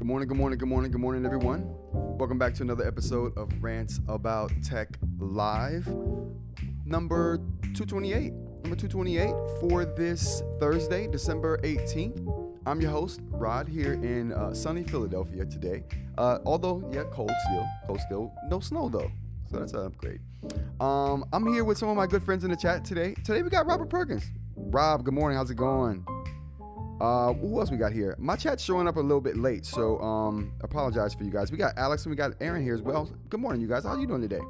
Good morning, good morning, good morning, good morning, everyone. Welcome back to another episode of Rants About Tech Live, number 228. Number 228 for this Thursday, December 18th. I'm your host, Rod, here in sunny Philadelphia today. Although, cold still. No snow, though. So that's an upgrade. I'm here with some of my good friends in the chat today. Today we got Robert Perkins. Rob, good morning. How's it going? Who else we got here? My chat's showing up a little bit late, so apologize for you guys. We got Alex and we got Aaron here as well. Good morning, you guys. How are you doing today?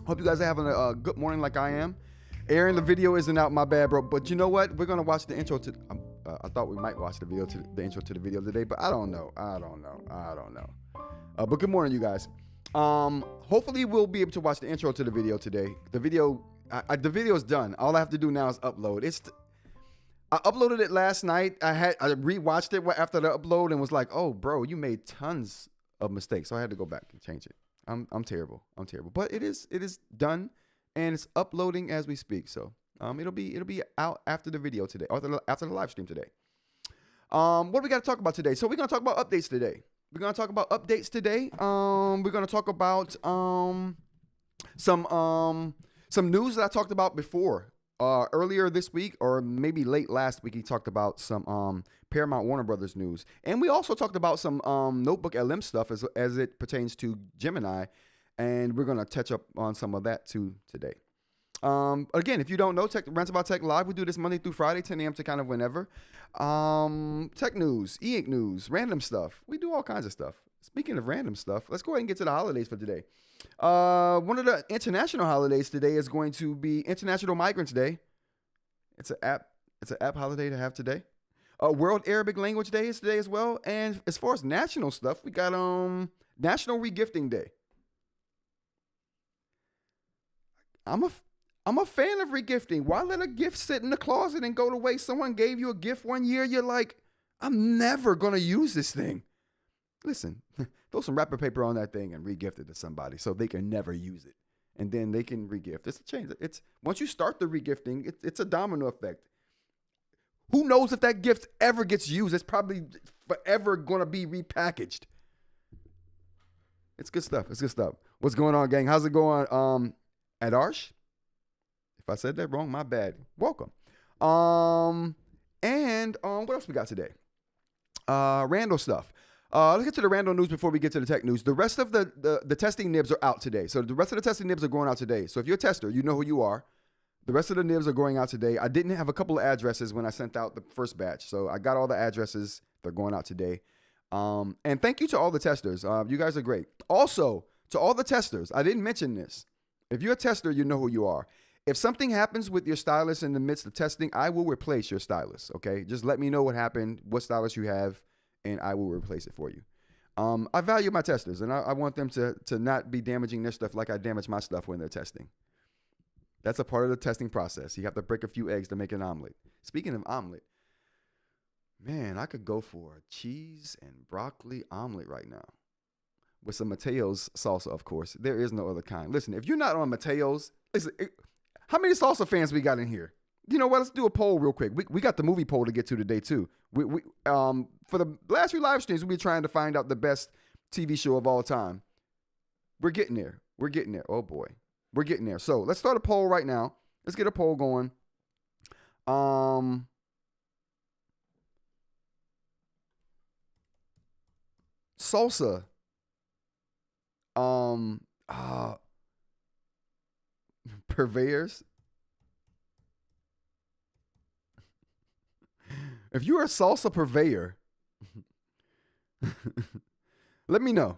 Hope you guys are having a good morning like I am. Aaron, the video isn't out, my bad, bro. But you know what? We're gonna watch the intro to. I thought we might watch the intro to the video today, but I don't know. But good morning, you guys. Hopefully we'll be able to watch the intro to the video today. The video is done. All I have to do now is upload. I uploaded it last night. I rewatched it after the upload and was like, oh, bro, you made tons of mistakes. So I had to go back and change it. I'm terrible. But it is done and it's uploading as we speak. So it'll be out after the video today, or after the live stream today. What do we got to talk about today? So we're gonna talk about updates today. We're gonna talk about some news that I talked about before. Earlier this week, or maybe late last week, he talked about some Paramount Warner Brothers news. And we also talked about some Notebook LM stuff as it pertains to Gemini. And we're going to touch up on some of that too today. Again, if you don't know, Rants About Tech Live, we do this Monday through Friday, 10 a.m. to kind of whenever. Tech news, eInk news, random stuff. We do all kinds of stuff. Speaking of random stuff, let's go ahead and get to the holidays for today. One of the international holidays today is going to be International Migrants Day. It's an app holiday to have today. World Arabic Language Day is today as well. And as far as national stuff, we got National Regifting Day. I'm a fan of regifting. Why let a gift sit in the closet and go to waste? Someone gave you a gift one year, you're like, I'm never gonna use this thing. Listen, throw some wrapper paper on that thing and regift it to somebody so they can never use it. And then they can regift. It's a change. Once you start the regifting, it's a domino effect. Who knows if that gift ever gets used? It's probably forever going to be repackaged. It's good stuff. What's going on, gang? How's it going? Adarsh? If I said that wrong, my bad. Welcome. And what else we got today? Randos stuff. Let's get to the random news before we get to the tech news. The rest of the testing nibs are out today. So the rest of the testing nibs are going out today. So if you're a tester, you know who you are. The rest of the nibs are going out today. I didn't have a couple of addresses when I sent out the first batch. So I got all the addresses. They're going out today. And thank you to all the testers. You guys are great. Also, to all the testers, I didn't mention this. If you're a tester, you know who you are. If something happens with your stylus in the midst of testing, I will replace your stylus, okay? Just let me know what happened, what stylus you have, and I will replace it for you. I value my testers, and I want them to not be damaging their stuff like I damage my stuff when they're testing. That's a part of the testing process. You have to break a few eggs to make an omelet. Speaking of omelet, man, I could go for a cheese and broccoli omelet right now with some Mateo's salsa, of course. There is no other kind. Listen, if you're not on Mateo's, listen, how many salsa fans we got in here? You know what? Let's do a poll real quick. We got the movie poll to get to today too. For the last few live streams, we've been trying to find out the best TV show of all time. We're getting there. Oh boy, we're getting there. So let's start a poll right now. Let's get a poll going. Salsa. Purveyors. If you're a salsa purveyor, let me know.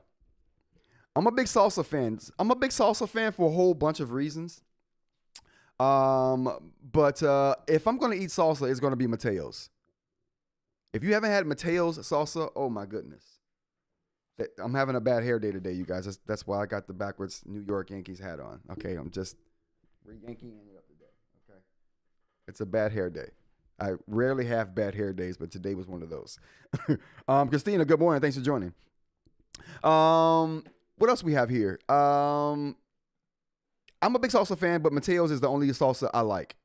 I'm a big salsa fan. I'm a big salsa fan for a whole bunch of reasons. But if I'm going to eat salsa, it's going to be Mateo's. If you haven't had Mateo's salsa, oh my goodness. I'm having a bad hair day today, you guys. That's why I got the backwards New York Yankees hat on. Okay, I'm just re-yanking you up today. Okay, it's a bad hair day. I rarely have bad hair days, but today was one of those. Christina, good morning. Thanks for joining. What else we have here? I'm a big salsa fan, but Mateo's is the only salsa I like.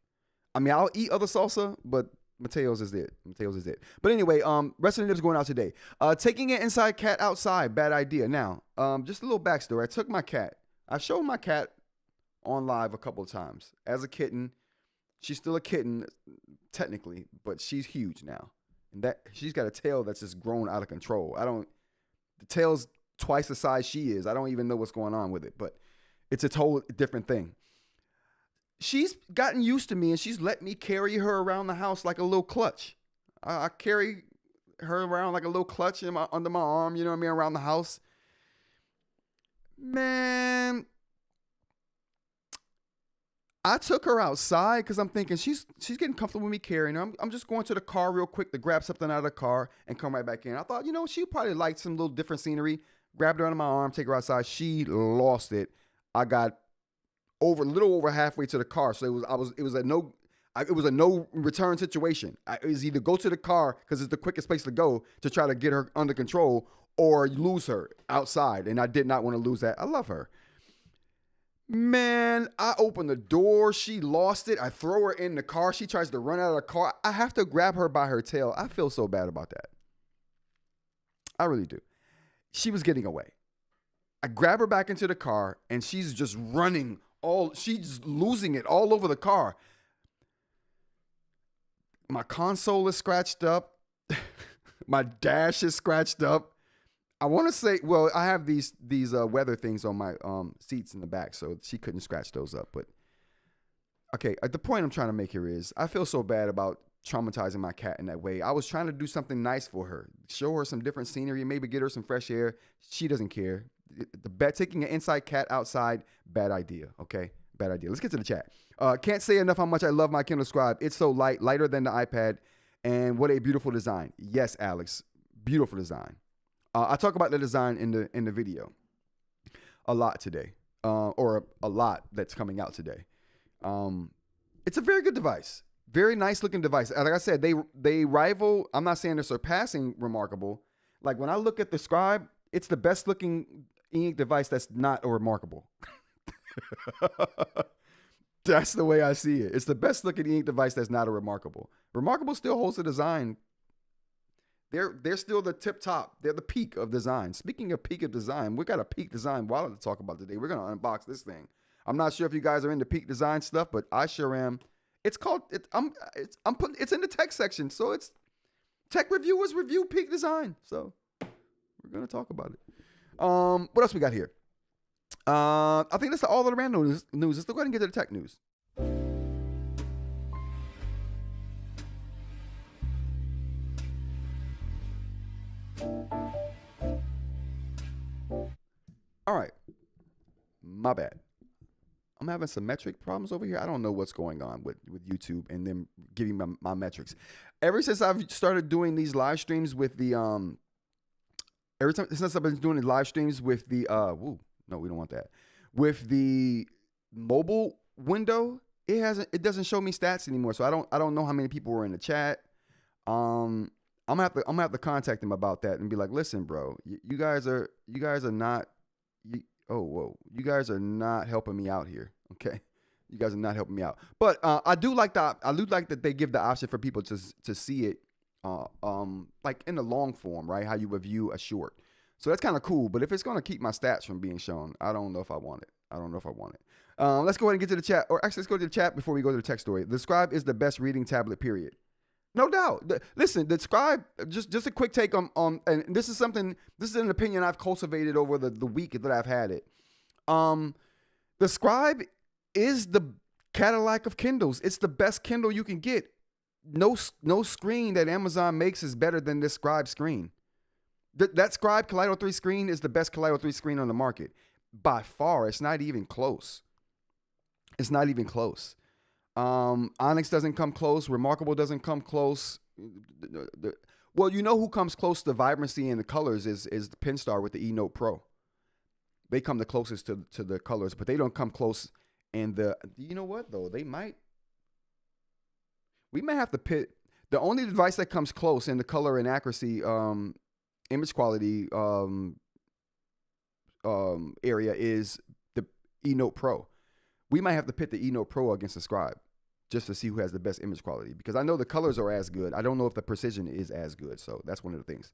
I mean, I'll eat other salsa, but Mateo's is it. Mateo's is it. But anyway, rest of the nibs going out today. Taking an inside cat outside, bad idea. Now, just a little backstory. I took my cat. I showed my cat on live a couple of times. As a kitten, she's still a kitten, technically, but she's huge now. And that she's got a tail that's just grown out of control. The tail's twice the size she is. I don't even know what's going on with it, but it's a total different thing. She's gotten used to me, and she's let me carry her around the house like a little clutch. I carry her around like a little clutch under my arm, you know what I mean, around the house. Man, I took her outside because I'm thinking she's getting comfortable with me carrying her. I'm just going to the car real quick to grab something out of the car and come right back in. I thought, she probably liked some little different scenery. Grabbed her under my arm, take her outside. She lost it. I got a little over halfway to the car, so it was a no return situation. It was either go to the car because it's the quickest place to go to try to get her under control, or lose her outside. And I did not want to lose that. I love her. Man, I opened the door. She lost it. I throw her in the car. She tries to run out of the car. I have to grab her by her tail. I feel so bad about that. I really do. She was getting away. I grab her back into the car, and she's just running. She's losing it all over the car. My console is scratched up. My dash is scratched up. I want to say, well, I have these weather things on my seats in the back, so she couldn't scratch those up. But okay, the point I'm trying to make here is I feel so bad about traumatizing my cat in that way. I was trying to do something nice for her, show her some different scenery, maybe get her some fresh air. She doesn't care. Taking an inside cat outside, bad idea. Okay, bad idea. Let's get to the chat. Can't say enough how much I love my Kindle Scribe. It's so light, lighter than the iPad, and what a beautiful design. Yes, Alex, beautiful design. I talk about the design in the video a lot today, or a lot that's coming out today. It's a very good device, very nice looking device. Like I said, they rival. I'm not saying they're surpassing Remarkable. Like when I look at the Scribe, it's the best looking e-ink device that's not a Remarkable. That's the way I see it. It's the best looking e-ink device that's not a Remarkable. Remarkable still holds the design. They're still the tip top. They're the peak of design. Speaking of peak of design, we got a peak design wallet to talk about today. We're gonna unbox this thing. I'm not sure if you guys are into peak design stuff, but I sure am. It's called. It's in the tech section, so it's tech reviewers review peak design. So we're gonna talk about it. What else we got here? I think that's all of the random news. Let's go ahead and get to the tech news. All right, my bad. I'm having some metric problems over here. I don't know what's going on with YouTube and them giving my metrics. Ever since I've started doing these live streams with the since I've been doing the live streams with the no, we don't want that. With the mobile window, it doesn't show me stats anymore. So I don't know how many people were in the chat. I'm gonna have to contact them about that and be like, listen, bro, you guys are not. You guys are not helping me out here. Okay, you guys are not helping me out. But I do like that they give the option for people to see it, like in the long form, right? How you review a short. So that's kind of cool. But if it's gonna keep my stats from being shown, I don't know if I want it. Let's go ahead and get to the chat. Or actually, let's go to the chat before we go to the tech story. The Scribe is the best reading tablet, period. No doubt. Listen, the Scribe, just a quick take on, and this is an opinion I've cultivated over the week that I've had it. The Scribe is the Cadillac of Kindles. It's the best Kindle you can get. No screen that Amazon makes is better than this Scribe screen. That Scribe Kaleido 3 screen is the best Kaleido 3 screen on the market. By far, it's not even close. Onyx doesn't come close. Remarkable doesn't come close. Well, you know who comes close to vibrancy and the colors is the Pinstar with the eNote Pro. They come the closest to the colors, but they don't come close. And you know what though? We might have to pit. The only device that comes close in the color and accuracy, image quality area is the eNote Pro. We might have to pit the eNote Pro against the Scribe, just to see who has the best image quality, because I know the colors are as good. I don't know if the precision is as good. So that's one of the things.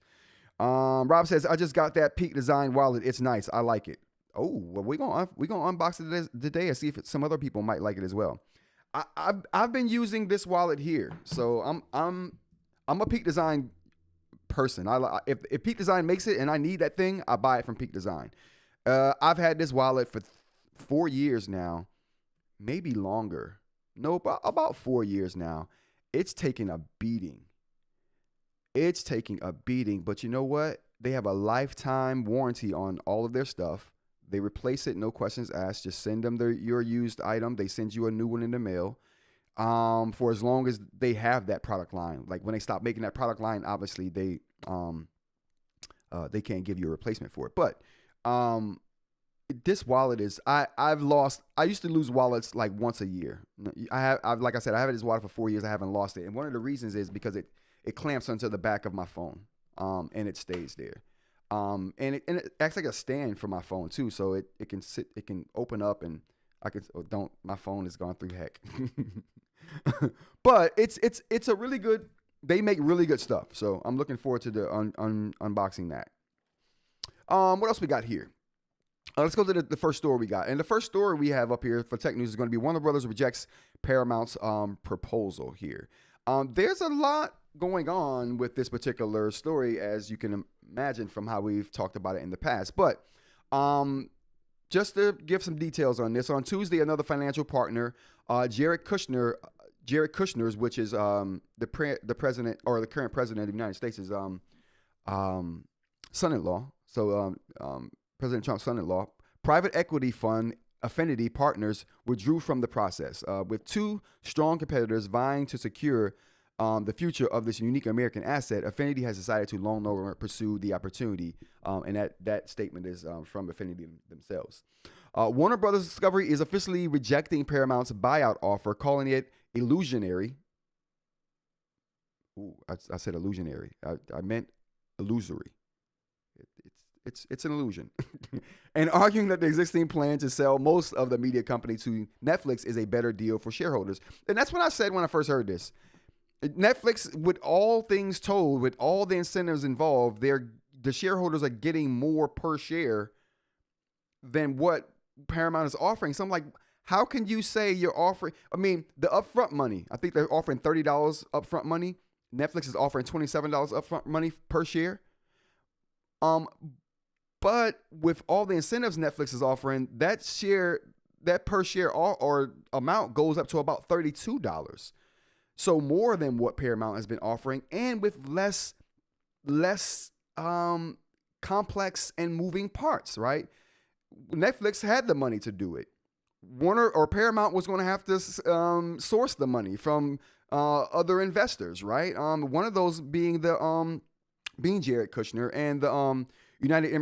Rob says, I just got that Peak Design wallet. It's nice. I like it. Oh, well, we're gonna unbox it today and see if some other people might like it as well. I've been using this wallet here, so I'm a Peak Design person. If Peak Design makes it and I need that thing, I buy it from Peak Design. I've had this wallet for 4 years now, maybe longer. No, about 4 years now. It's taking a beating. But you know what? They have a lifetime warranty on all of their stuff. They replace it, no questions asked. Just send them your used item. They send you a new one in the mail for as long as they have that product line. Like when they stop making that product line, obviously they can't give you a replacement for it. But this wallet is, I used to lose wallets like once a year. Like I said, I have this wallet for 4 years. I haven't lost it. And one of the reasons is because it clamps onto the back of my phone and it stays there. And it acts like a stand for my phone too. So it can open up and my phone has gone through heck. But it's a really good, they make really good stuff. So I'm looking forward to the unboxing that. What else we got here? Let's go to the first story we got. And the first story we have up here for tech news is going to be Warner Brothers rejects Paramount's proposal here. There's a lot going on with this particular story, as you can imagine from how we've talked about it in the past. But just to give some details on this, on Tuesday, another financial partner, Jared Kushner's, which is the president, or the current president of the United States' son-in-law. So President Trump's son-in-law, private equity fund Affinity Partners withdrew from the process, with two strong competitors vying to secure the future of this unique American asset. Affinity has decided to no longer pursue the opportunity, and that statement is from Affinity themselves. Warner Brothers Discovery is officially rejecting Paramount's buyout offer, calling it illusionary. Ooh, I said illusionary. I meant illusory. It's an illusion. And arguing that the existing plan to sell most of the media company to Netflix is a better deal for shareholders. And that's what I said when I first heard this. Netflix, with all things told, with all the incentives involved, the shareholders are getting more per share than what Paramount is offering. So I'm like, how can you say you're offering? I mean, the upfront money, I think they're offering $30 upfront money. Netflix is offering $27 upfront money per share. But with all the incentives Netflix is offering, that per share or amount goes up to about $32. So more than what Paramount has been offering, and with less complex and moving parts, right? Netflix had the money to do it. Warner or Paramount was going to have to source the money from other investors, right? One of those being being Jared Kushner and the United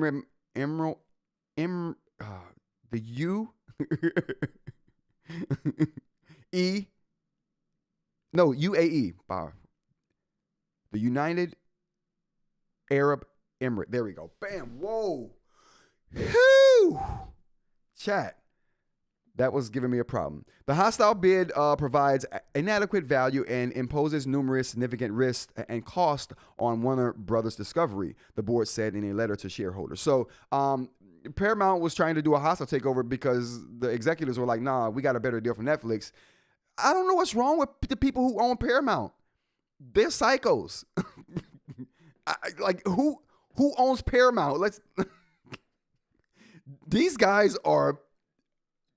UAE, the United Arab Emirate. There we go. Bam. Whoa. Whew. Chat. That was giving me a problem. The hostile bid provides inadequate value and imposes numerous significant risks and costs on Warner Brothers Discovery, the board said in a letter to shareholders. So Paramount was trying to do a hostile takeover because the executives were like, nah, we got a better deal from Netflix. I don't know what's wrong with the people who own Paramount. They're psychos. Like, who owns Paramount? These guys are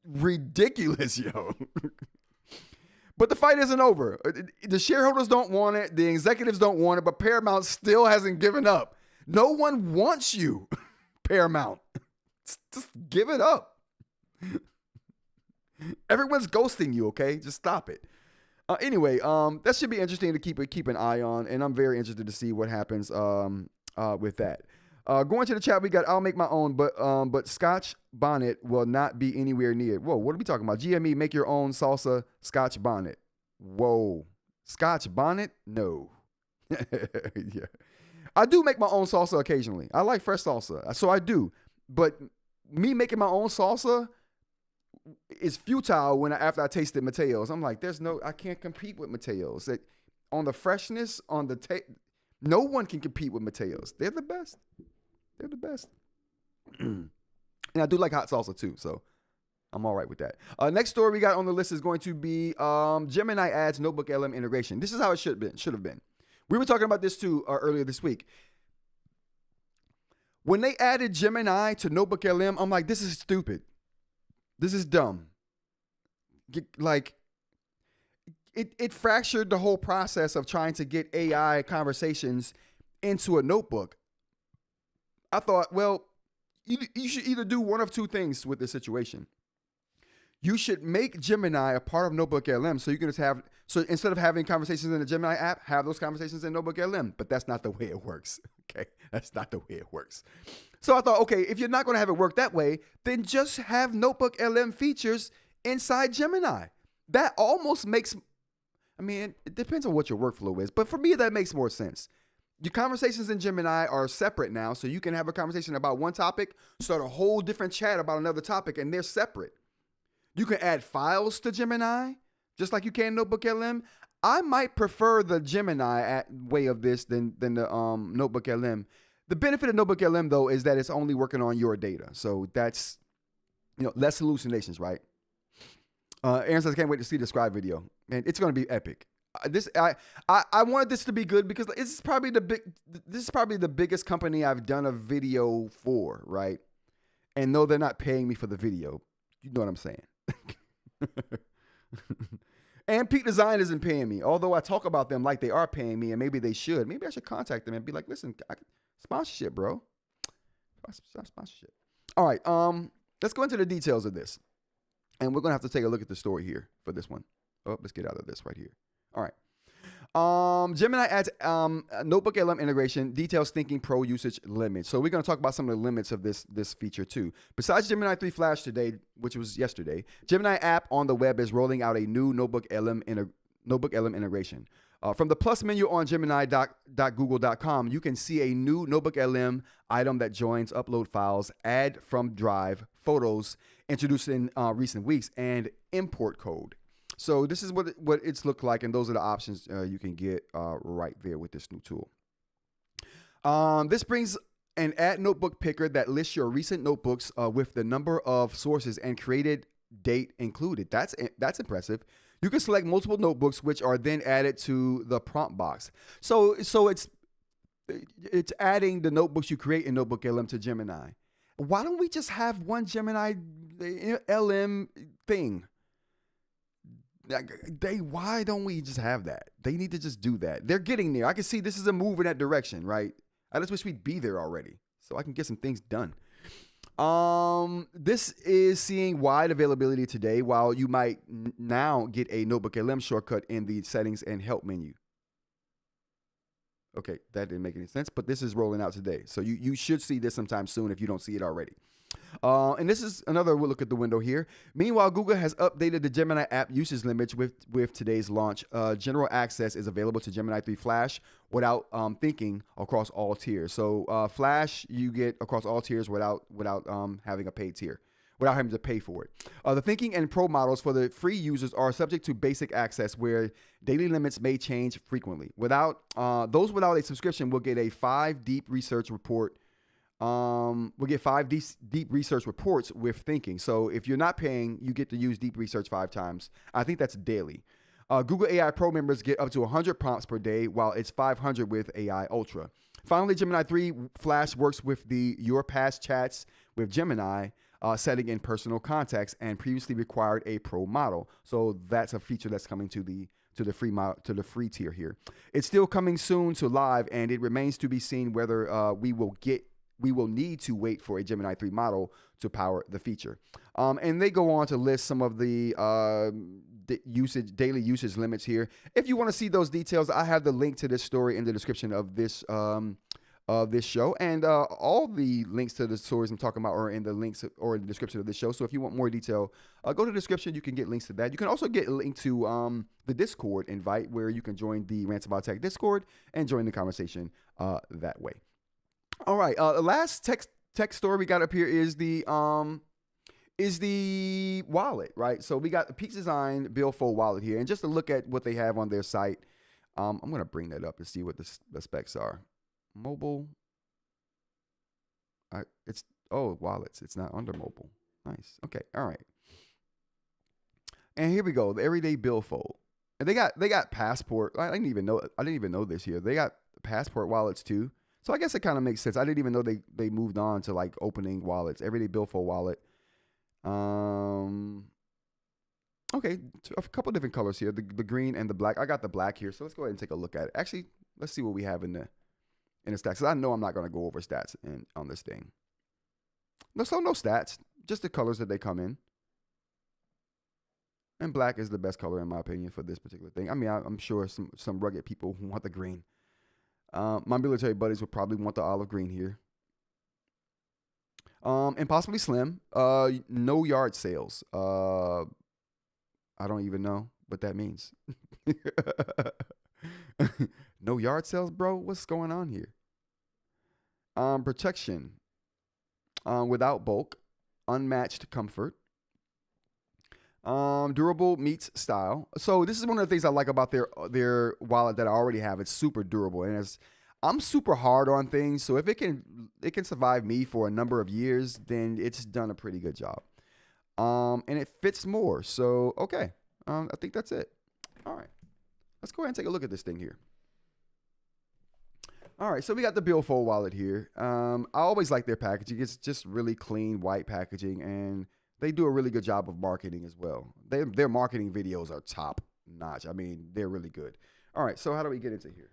ridiculous, yo. But the fight isn't over. The shareholders don't want it. The executives don't want it, but Paramount still hasn't given up. No one wants you, Paramount. Just give it up. Everyone's ghosting you, okay? Just stop it. Anyway, that should be interesting to keep an eye on, and I'm very interested to see what happens with that. Going to the chat, we got I'll make my own, but Scotch bonnet will not be anywhere near. Whoa, what are we talking about? GME, make your own salsa Scotch bonnet. Whoa, Scotch bonnet? No. Yeah, I do make my own salsa occasionally. I like fresh salsa, so I do. But me making my own salsa is futile when after I tasted Mateo's. I'm like, I can't compete with Mateo's. On the freshness, on the no one can compete with Mateo's. They're the best. They're the best. And I do like hot salsa too, so I'm all right with that. Next story we got on the list is going to be Gemini adds Notebook LM integration. This is how it should have been. We were talking about this too earlier this week. When they added Gemini to Notebook LM, I'm like, this is stupid. This is dumb. Like, it fractured the whole process of trying to get AI conversations into a notebook. I thought, well, you should either do one of two things with this situation. You should make Gemini a part of Notebook LM so you can just so instead of having conversations in the Gemini app, have those conversations in Notebook LM. But that's not the way it works. Okay, that's not the way it works. So I thought, okay, if you're not going to have it work that way, then just have Notebook LM features inside Gemini. That almost makes, I mean, it depends on what your workflow is. But for me, that makes more sense. Your conversations in Gemini are separate now, so you can have a conversation about one topic, start a whole different chat about another topic, and they're separate. You can add files to Gemini, just like you can Notebook LM. I might prefer the Gemini way of this than the Notebook LM. The benefit of Notebook LM, though, is that it's only working on your data. So that's, less hallucinations, right? Aaron says, I can't wait to see the Scribe video. Man, it's going to be epic. I wanted this to be good because this is probably the biggest company I've done a video for, right? And no, they're not paying me for the video. You know what I'm saying? And Peak Design isn't paying me, although I talk about them like they are paying me, and maybe they should. Maybe I should contact them and be like, listen, sponsorship, bro. Sponsorship. All right, let's go into the details of this. And we're going to have to take a look at the story here for this one. Oh, let's get out of this right here. All right. Gemini adds Notebook LM integration, details thinking pro usage limits. So we're going to talk about some of the limits of this feature too. Besides Gemini 3 Flash today, which was yesterday, Gemini app on the web is rolling out a new Notebook LM integration. From the plus menu on gemini.google.com, you can see a new Notebook LM item that joins upload files, add from drive, photos introduced in recent weeks, and import code. So this is what it's looked like, and those are the options you can get right there with this new tool. This brings an add notebook picker that lists your recent notebooks with the number of sources and created date included. That's impressive. You can select multiple notebooks, which are then added to the prompt box. So it's adding the notebooks you create in Notebook LM to Gemini. Why don't we just have one Gemini LM thing? Why don't we just have that? They need to just do that. They're getting there. I can see this is a move in that direction, right? I just wish we'd be there already so I can get some things done. This is seeing wide availability today, while you might now get a Notebook LM shortcut in the settings and help menu. Okay, that didn't make any sense, but this is rolling out today. So you should see this sometime soon if you don't see it already. And this is another look at the window here. Meanwhile, Google has updated the Gemini app usage limits with today's launch. General access is available to Gemini 3 Flash without thinking across all tiers. So Flash you get across all tiers without having a paid tier, without having to pay for it. The thinking and pro models for the free users are subject to basic access, where daily limits may change frequently. Those without a subscription will get a 5 deep research report. We'll get 5 deep research reports with thinking. So if you're not paying, you get to use deep research 5 times. I think that's daily. Google AI Pro members get up to 100 prompts per day, while it's 500 with AI Ultra. Finally, Gemini 3 Flash works with your past chats with Gemini setting in personal contacts, and previously required a pro model. So that's a feature that's coming to the free tier here. It's still coming soon to live, and it remains to be seen whether we will need to wait for a Gemini 3 model to power the feature. And they go on to list some of the daily usage limits here. If you want to see those details, I have the link to this story in the description of this show, and all the links to the stories I'm talking about are in the links or in the description of this show. So if you want more detail, go to the description. You can get links to that. You can also get a link to the Discord invite, where you can join the Rants About Tech Discord and join the conversation that way. All right, the last tech story we got up here is the is the wallet, right? So we got the Peak Design Billfold wallet here. And just to look at what they have on their site, I'm going to bring that up to see what the specs are. Mobile. Wallets. It's not under mobile. Nice. Okay. All right. And here we go. The Everyday Billfold. And they got Passport. I didn't even know this here. They got Passport wallets too. So I guess it kind of makes sense. I didn't even know they moved on to like opening wallets. Everyday Billfold wallet. Okay, a couple different colors here. The green and the black. I got the black here. So let's go ahead and take a look at it. Actually, let's see what we have in the stats. Cause I know I'm not going to go over stats on this thing. No stats. Just the colors that they come in. And black is the best color in my opinion for this particular thing. I mean, I'm sure some rugged people who want the green. My military buddies would probably want the olive green here. And possibly slim. No yard sales. I don't even know what that means. No yard sales, bro? What's going on here? Protection. Without bulk. Unmatched comfort. Durable meets style. So this is one of the things I like about their wallet that I already have. It's super durable, and I'm super hard on things. So if it can survive me for a number of years, then it's done a pretty good job. And it fits more. So okay, I think that's it. All right, let's go ahead and take a look at this thing here. All right, so we got the Billfold wallet here. I always like their packaging. It's just really clean white packaging, and they do a really good job of marketing as well. Their marketing videos are top notch. I mean, they're really good. All right, so how do we get into here?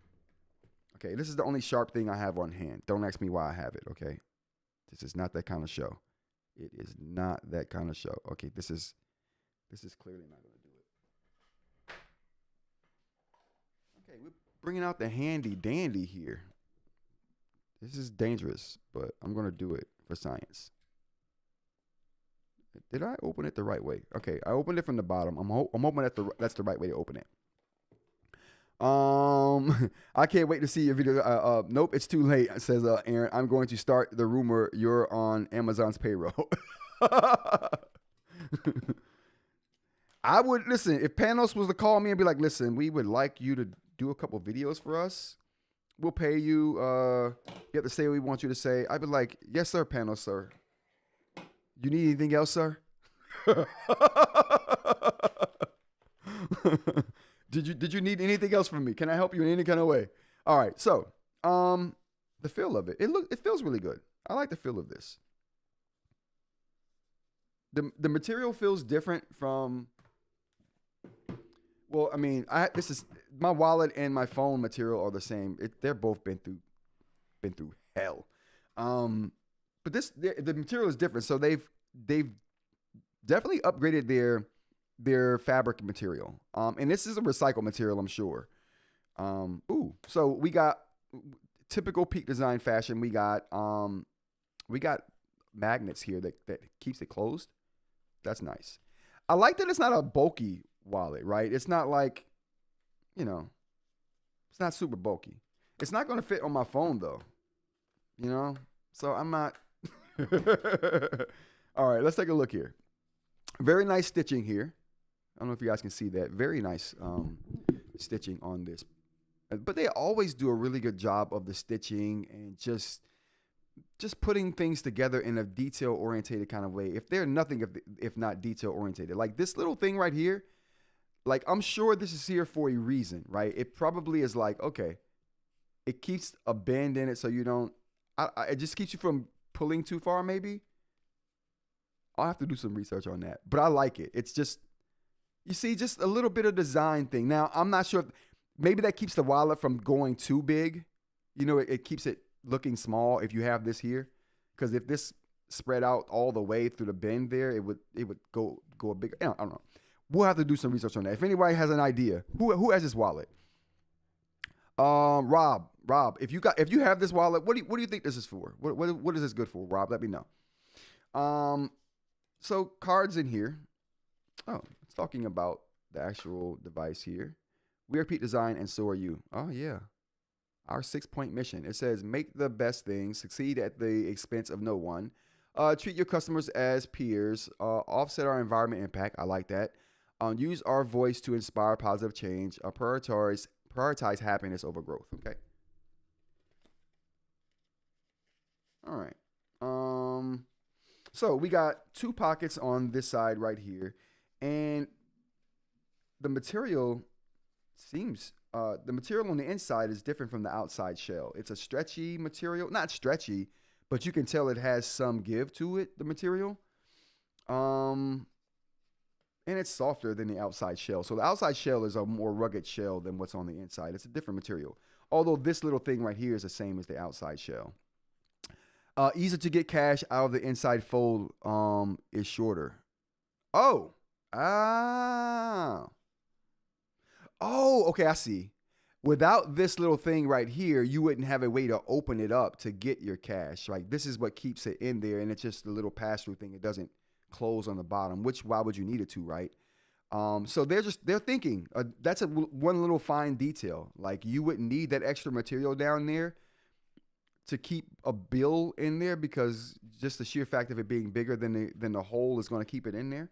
Okay, this is the only sharp thing I have on hand. Don't ask me why I have it, okay? This is not that kind of show. It is not that kind of show. Okay, this is clearly not going to do it. Okay, we're bringing out the handy dandy here. This is dangerous, but I'm going to do it for science. Did I open it the right way? Okay, I opened it from the bottom. I'm hoping that's the right way to open it. I can't wait to see your video. Nope, it's too late, says Aaron. I'm going to start the rumor you're on Amazon's payroll. I would listen if Panos was to call me and be like, "Listen, we would like you to do a couple videos for us. We'll pay you. You have to say what we want you to say." I'd be like, "Yes, sir, Panos, sir. You need anything else, sir?" Did you need anything else from me? Can I help you in any kind of way? All right. So, the feel of it. It feels really good. I like the feel of this. The material feels different from. Well, I mean, this is my wallet and my phone material are the same. They're both been through hell. But the material is different. So they've definitely upgraded their fabric material. And this is a recycled material, I'm sure. So we got typical Peak Design fashion. We got magnets here that keeps it closed. That's nice. I like that it's not a bulky wallet, right? It's not like, it's not super bulky. It's not going to fit on my phone though, so I'm not. All right, let's take a look here. Very nice stitching here. I don't know if you guys can see that. Very nice stitching on this. But they always do a really good job of the stitching and just putting things together in a detail-oriented kind of way. If they're nothing if not detail-oriented. Like this little thing right here, like I'm sure this is here for a reason, right? It probably is like, okay, it keeps a bend in it so you don't, it just keeps you from pulling too far maybe. I'll have to do some research on that. But I like it. It's just, you see, just a little bit of design thing. Now, I'm not sure if, maybe that keeps the wallet from going too big. It keeps it looking small if you have this here. Because if this spread out all the way through the bend there, it would go a big, I don't know. We'll have to do some research on that. If anybody has an idea, who has this wallet? Rob, if you have this wallet, what do you think this is for? What is this good for, Rob? Let me know. So cards in here. Oh, it's talking about the actual device here. We are Peak Design and so are you. Oh yeah. Our 6-point mission. It says make the best thing, succeed at the expense of no one. Treat your customers as peers. Offset our environment impact. I like that. Use our voice to inspire positive change. Prioritize happiness over growth. Okay. All right. So we got 2 pockets on this side right here, and the material seems the material on the inside is different from the outside shell. It's a stretchy material, not stretchy, but you can tell it has some give to it, the material. And it's softer than the outside shell. So the outside shell is a more rugged shell than what's on the inside. It's a different material. Although this little thing right here is the same as the outside shell. Easier to get cache out of the inside fold is shorter. Oh. Oh, okay, I see. Without this little thing right here, you wouldn't have a way to open it up to get your cache. Like, this is what keeps it in there, and it's just a little pass-through thing. It doesn't close on the bottom, which why would you need it to, right? So they're thinking. That's one little fine detail. Like, you wouldn't need that extra material down there to keep a bill in there, because just the sheer fact of it being bigger than the hole is going to keep it in there.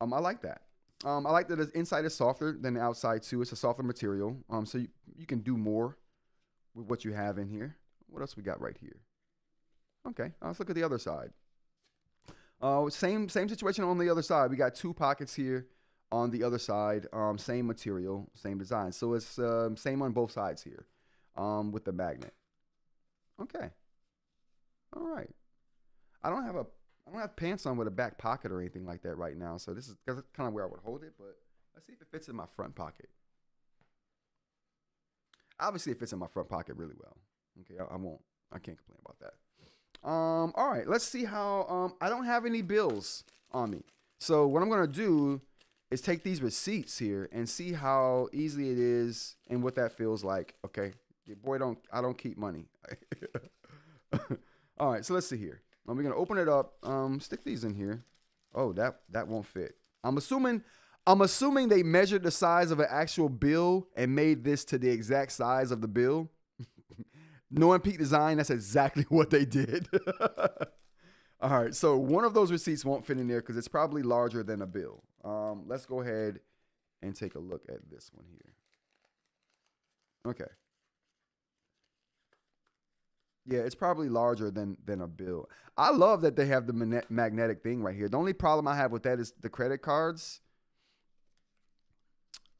I like that. I like that the inside is softer than the outside too. It's a softer material. So you can do more with what you have in here. What else we got right here? Okay, let's look at the other side. Same situation on the other side. We got 2 pockets here on the other side. Same material, same design. So it's same on both sides here with the magnet. Okay. All right. I don't have pants on with a back pocket or anything like that right now. So this is kind of where I would hold it, but let's see if it fits in my front pocket. Obviously it fits in my front pocket really well. Okay, I can't complain about that. All right, let's see how, I don't have any bills on me. So what I'm going to do is take these receipts here and see how easy it is and what that feels like. Okay. Your boy I don't keep money. All right, so let's see here. We're going to open it up, stick these in here. Oh, that won't fit. I'm assuming they measured the size of an actual bill and made this to the exact size of the bill. Knowing Peak Design, that's exactly what they did. All right, so one of those receipts won't fit in there because it's probably larger than a bill. Let's go ahead and take a look at this one here. Okay. Yeah, it's probably larger than a bill. I love that they have the magnetic thing right here. The only problem I have with that is the credit cards.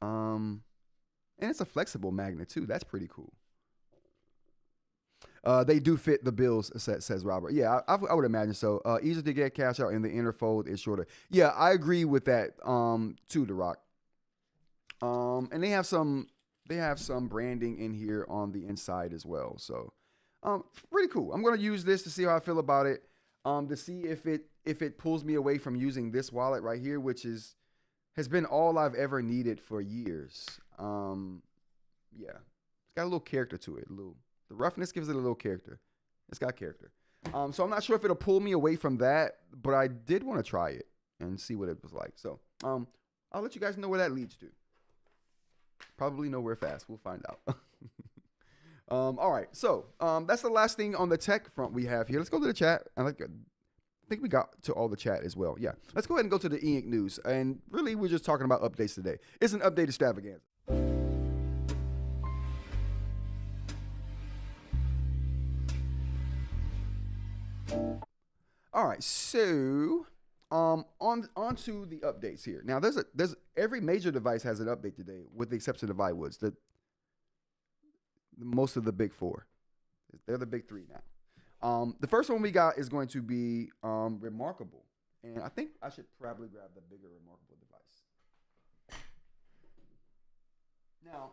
And it's a flexible magnet too. That's pretty cool. They do fit the bills, says Robert. Yeah, I would imagine so. Easier to get cash out, and the inner fold is shorter. Yeah, I agree with that too, The Rock. And they have some branding in here on the inside as well. So pretty cool. I'm gonna use this to see how I feel about it. To see if it pulls me away from using this wallet right here, which has been all I've ever needed for years. Yeah, it's got a little character to it. The roughness gives it a little character. It's got character. So I'm not sure if it'll pull me away from that, but I did want to try it and see what it was like. So I'll let you guys know where that leads to. Probably nowhere fast. We'll find out. All right. So that's the last thing on the tech front we have here. Let's go to the chat. I think we got to all the chat as well. Yeah. Let's go ahead and go to the eInk news. And really, we're just talking about updates today. It's an update extravaganza. All right, so on to the updates here. Now, there's every major device has an update today, with the exception of Viwoods. Most of the big 4, they're the big 3 now. The first one we got is going to be Remarkable, and I think I should probably grab the bigger Remarkable device. Now,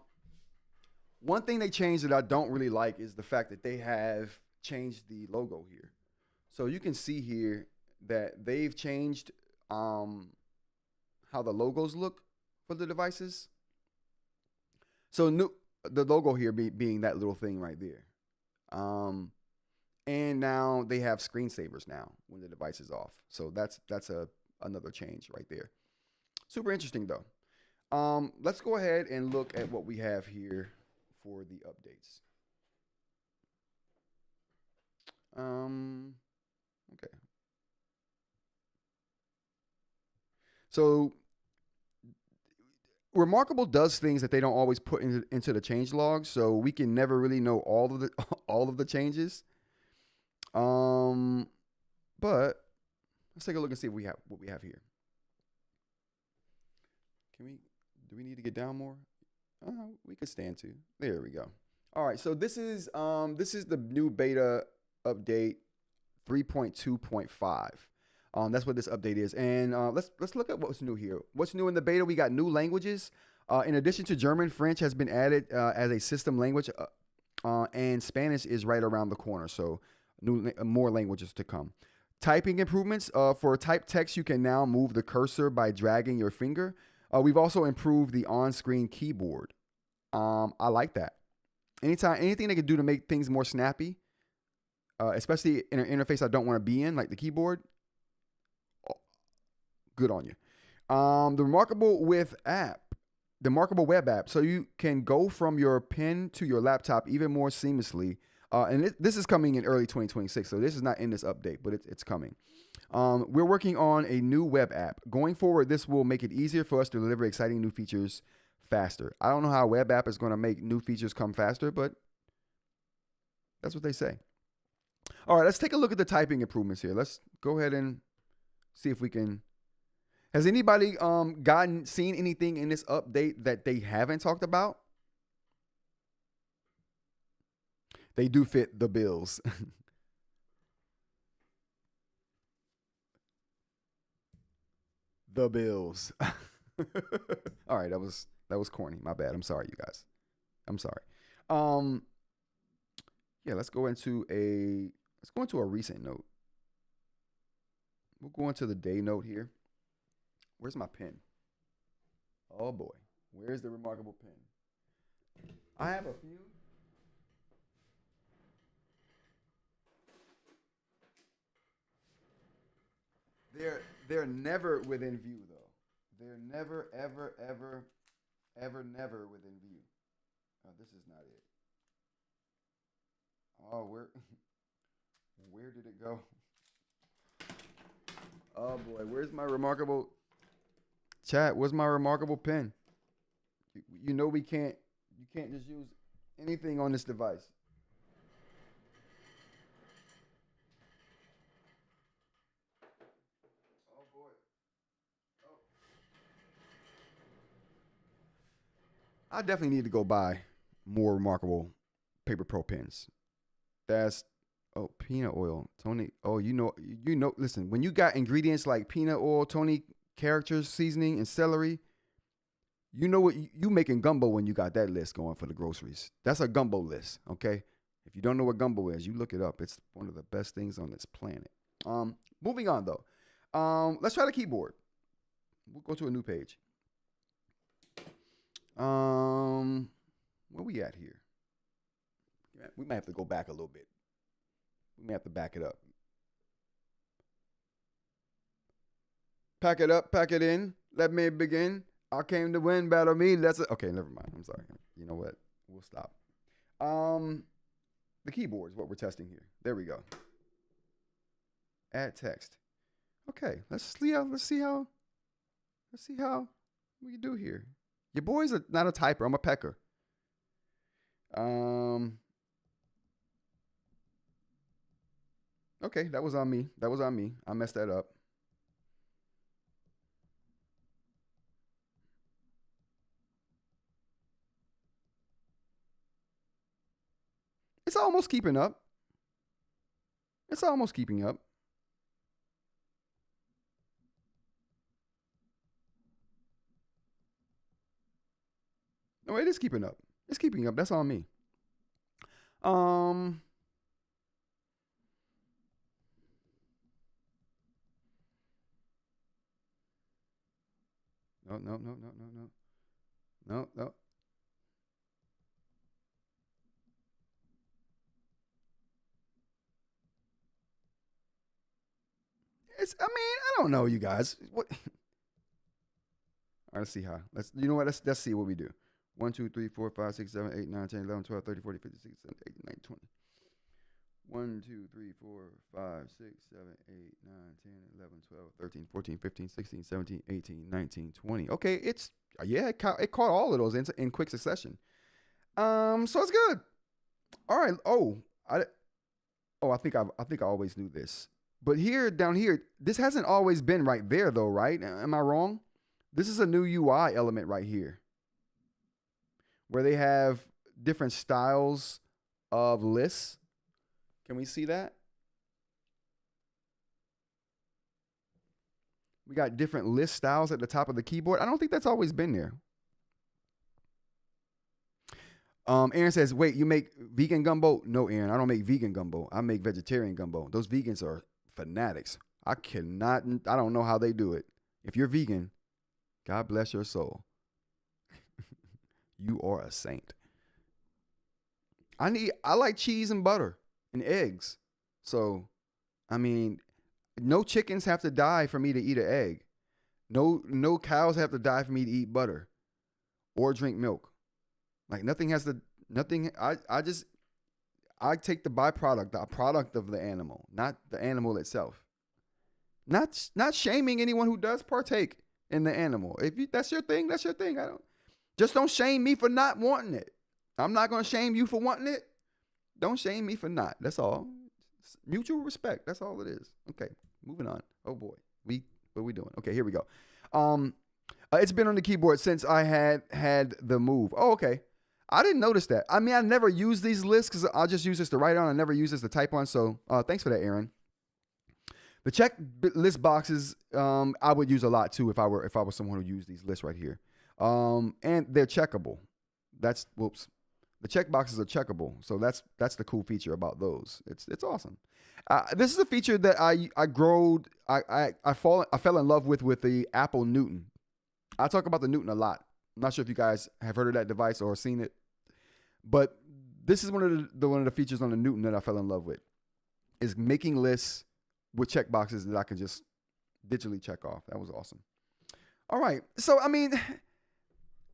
one thing they changed that I don't really like is the fact that they have changed the logo here. So you can see here that they've changed how the logos look for the devices. So the logo here being that little thing right there. And now they have screensavers now when the device is off. So that's another change right there. Super interesting though. Let's go ahead and look at what we have here for the updates. Okay. So Remarkable does things that they don't always put into the change log, so we can never really know all of the all of the changes. But let's take a look and see what we have here. Do we need to get down more? We could stand to. There we go. All right, so this is the new beta update 3.2.5. That's what this update is. And let's look at what's new here. What's new in the beta? We got new languages. In addition to German, French has been added as a system language, and Spanish is right around the corner. So more languages to come. Typing improvements. For typed text, you can now move the cursor by dragging your finger. We've also improved the on-screen keyboard. I like that. Anything they can do to make things more snappy, especially in an interface I don't want to be in, like the keyboard, good on you. The Remarkable web app, so you can go from your pen to your laptop even more seamlessly. And this is coming in early 2026, so this is not in this update, but it's coming. We're working on a new web app. Going forward, this will make it easier for us to deliver exciting new features faster. I don't know how a web app is going to make new features come faster, but that's what they say. All right, let's take a look at the typing improvements here. Let's go ahead and see if we can. Has anybody seen anything in this update that they haven't talked about? They do fit the bills. The bills. All right, that was corny. My bad. I'm sorry, you guys. I'm sorry. Yeah, let's go into a recent note. We'll go into the day note here. Where's my pen? Oh boy, where's the Remarkable pen? I have a few. They're never within view though. They're never ever never within view. Oh, this is not it. Oh, where did it go? Oh boy, where's my Remarkable chat? Where's my Remarkable pen? You know you can't just use anything on this device. Oh boy. Oh. I definitely need to go buy more Remarkable Paper Pro pens. That's peanut oil, Tony. Oh, you know. Listen, when you got ingredients like peanut oil, Tony characters, seasoning, and celery, you know what you making gumbo when you got that list going for the groceries. That's a gumbo list, okay? If you don't know what gumbo is, you look it up. It's one of the best things on this planet. Moving on though. Let's try the keyboard. We'll go to a new page. Where we at here? We might have to go back a little bit. We may have to back it up. Pack it up, pack it in. Let me begin. I came to win, battle me. That's it. Okay, never mind. I'm sorry. You know what? We'll stop. The keyboard is what we're testing here. There we go. Add text. Okay, let's see how we can do here. Your boy's not a typer. I'm a pecker. Okay, that was on me. I messed that up. It's almost keeping up. No, it is keeping up. It's keeping up. That's on me. No. I don't know, you guys. What? All right, let's see how. You know what? Let's see what we do. 1, 2, 3, 4, 5, 6, 7, 8, 9, 10, 11, 12, 13, 14, 15, 16, 17, 18, 19, 20. 1, 2, 3, 4, 5, 6, 7, 8, 9, 10, 11, 12, 13, 14, 15, 16, 17, 18, 19, 20. Okay, it's it caught all of those in quick succession. So it's good. All right. I think I always knew this. But down here, this hasn't always been right there though, right? Am I wrong? This is a new UI element right here, where they have different styles of lists. Can we see that? We got different list styles at the top of the keyboard. I don't think that's always been there. Aaron says, wait, you make vegan gumbo? No, Aaron, I don't make vegan gumbo. I make vegetarian gumbo. Those vegans are fanatics. I don't know how they do it. If you're vegan, God bless your soul. You are a saint. I like cheese and butter and eggs. So, I mean, no chickens have to die for me to eat an egg. No cows have to die for me to eat butter or drink milk. Like I take the byproduct, the product of the animal, not the animal itself. Not shaming anyone who does partake in the animal. That's your thing, that's your thing. Don't shame me for not wanting it. I'm not going to shame you for wanting it. Don't shame me for not. That's all. Mutual respect. That's all it is. Okay, moving on. Oh boy. What are we doing? Okay, here we go. It's been on the keyboard since I had the move. Oh, okay. I didn't notice that. I mean, I never use these lists because I'll just use this to write on. I never use this to type on. So thanks for that, Aaron. The check list boxes I would use a lot too if I were someone who used these lists right here. And they're checkable. Whoops. The check boxes are checkable. So that's the cool feature about those. It's awesome. This is a feature that I fell in love with the Apple Newton. I talk about the Newton a lot. I'm not sure if you guys have heard of that device or seen it, but this is one of the features on the Newton that I fell in love with, is making lists with check boxes that I can just digitally check off. That was awesome. All right. So, I mean,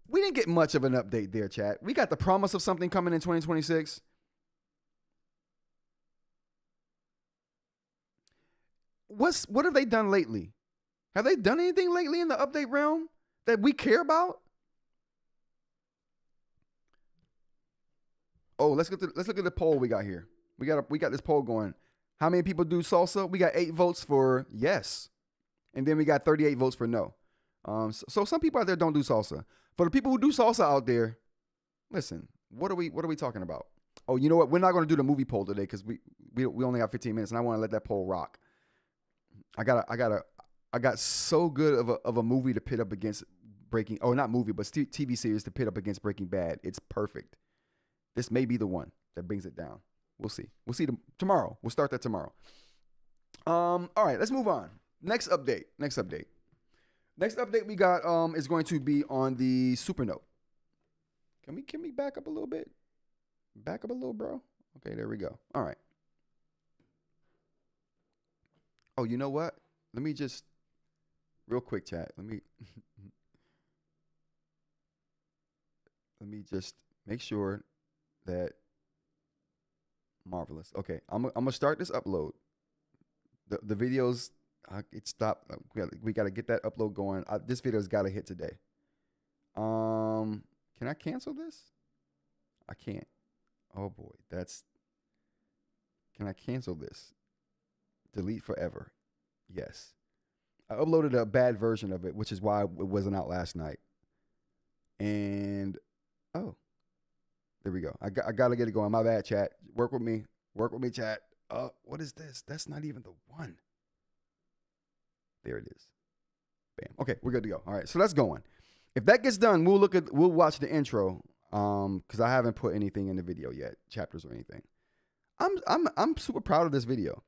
we didn't get much of an update there, chat. We got the promise of something coming in 2026. What have they done lately? Have they done anything lately in the update realm that we care about? Oh, let's look at the poll we got here. We got this poll going. How many people do salsa? We got 8 votes for yes, and then we got 38 votes for no. So some people out there don't do salsa. For the people who do salsa out there, listen. What are we talking about? Oh, you know what? We're not going to do the movie poll today because we only have 15 minutes, and I want to let that poll rock. I got so good of a movie to pit up against Breaking. Oh, not movie, but TV series to pit up against Breaking Bad. It's perfect. This may be the one that brings it down. We'll see. We'll see tomorrow. We'll start that tomorrow. All right, let's move on. Next update we got is going to be on the Supernote. Can we back up a little bit? Back up a little, bro. Okay, there we go. All right. Oh, you know what? Let me just real quick, chat. Let me just make sure that marvelous. Okay, I'm gonna start this upload. The videos, it stopped. We gotta get that upload going. This video's gotta hit today. Can I cancel this? I can't. Oh boy, can I cancel this? Delete forever. Yes. I uploaded a bad version of it, which is why it wasn't out last night. And oh, there we go. I gotta get it going. My bad, chat. Work with me, chat. What is this? That's not even the one. There it is. Bam. Okay, we're good to go. All right, so that's going. If that gets done, we'll watch the intro. Because I haven't put anything in the video yet, chapters or anything. I'm super proud of this video.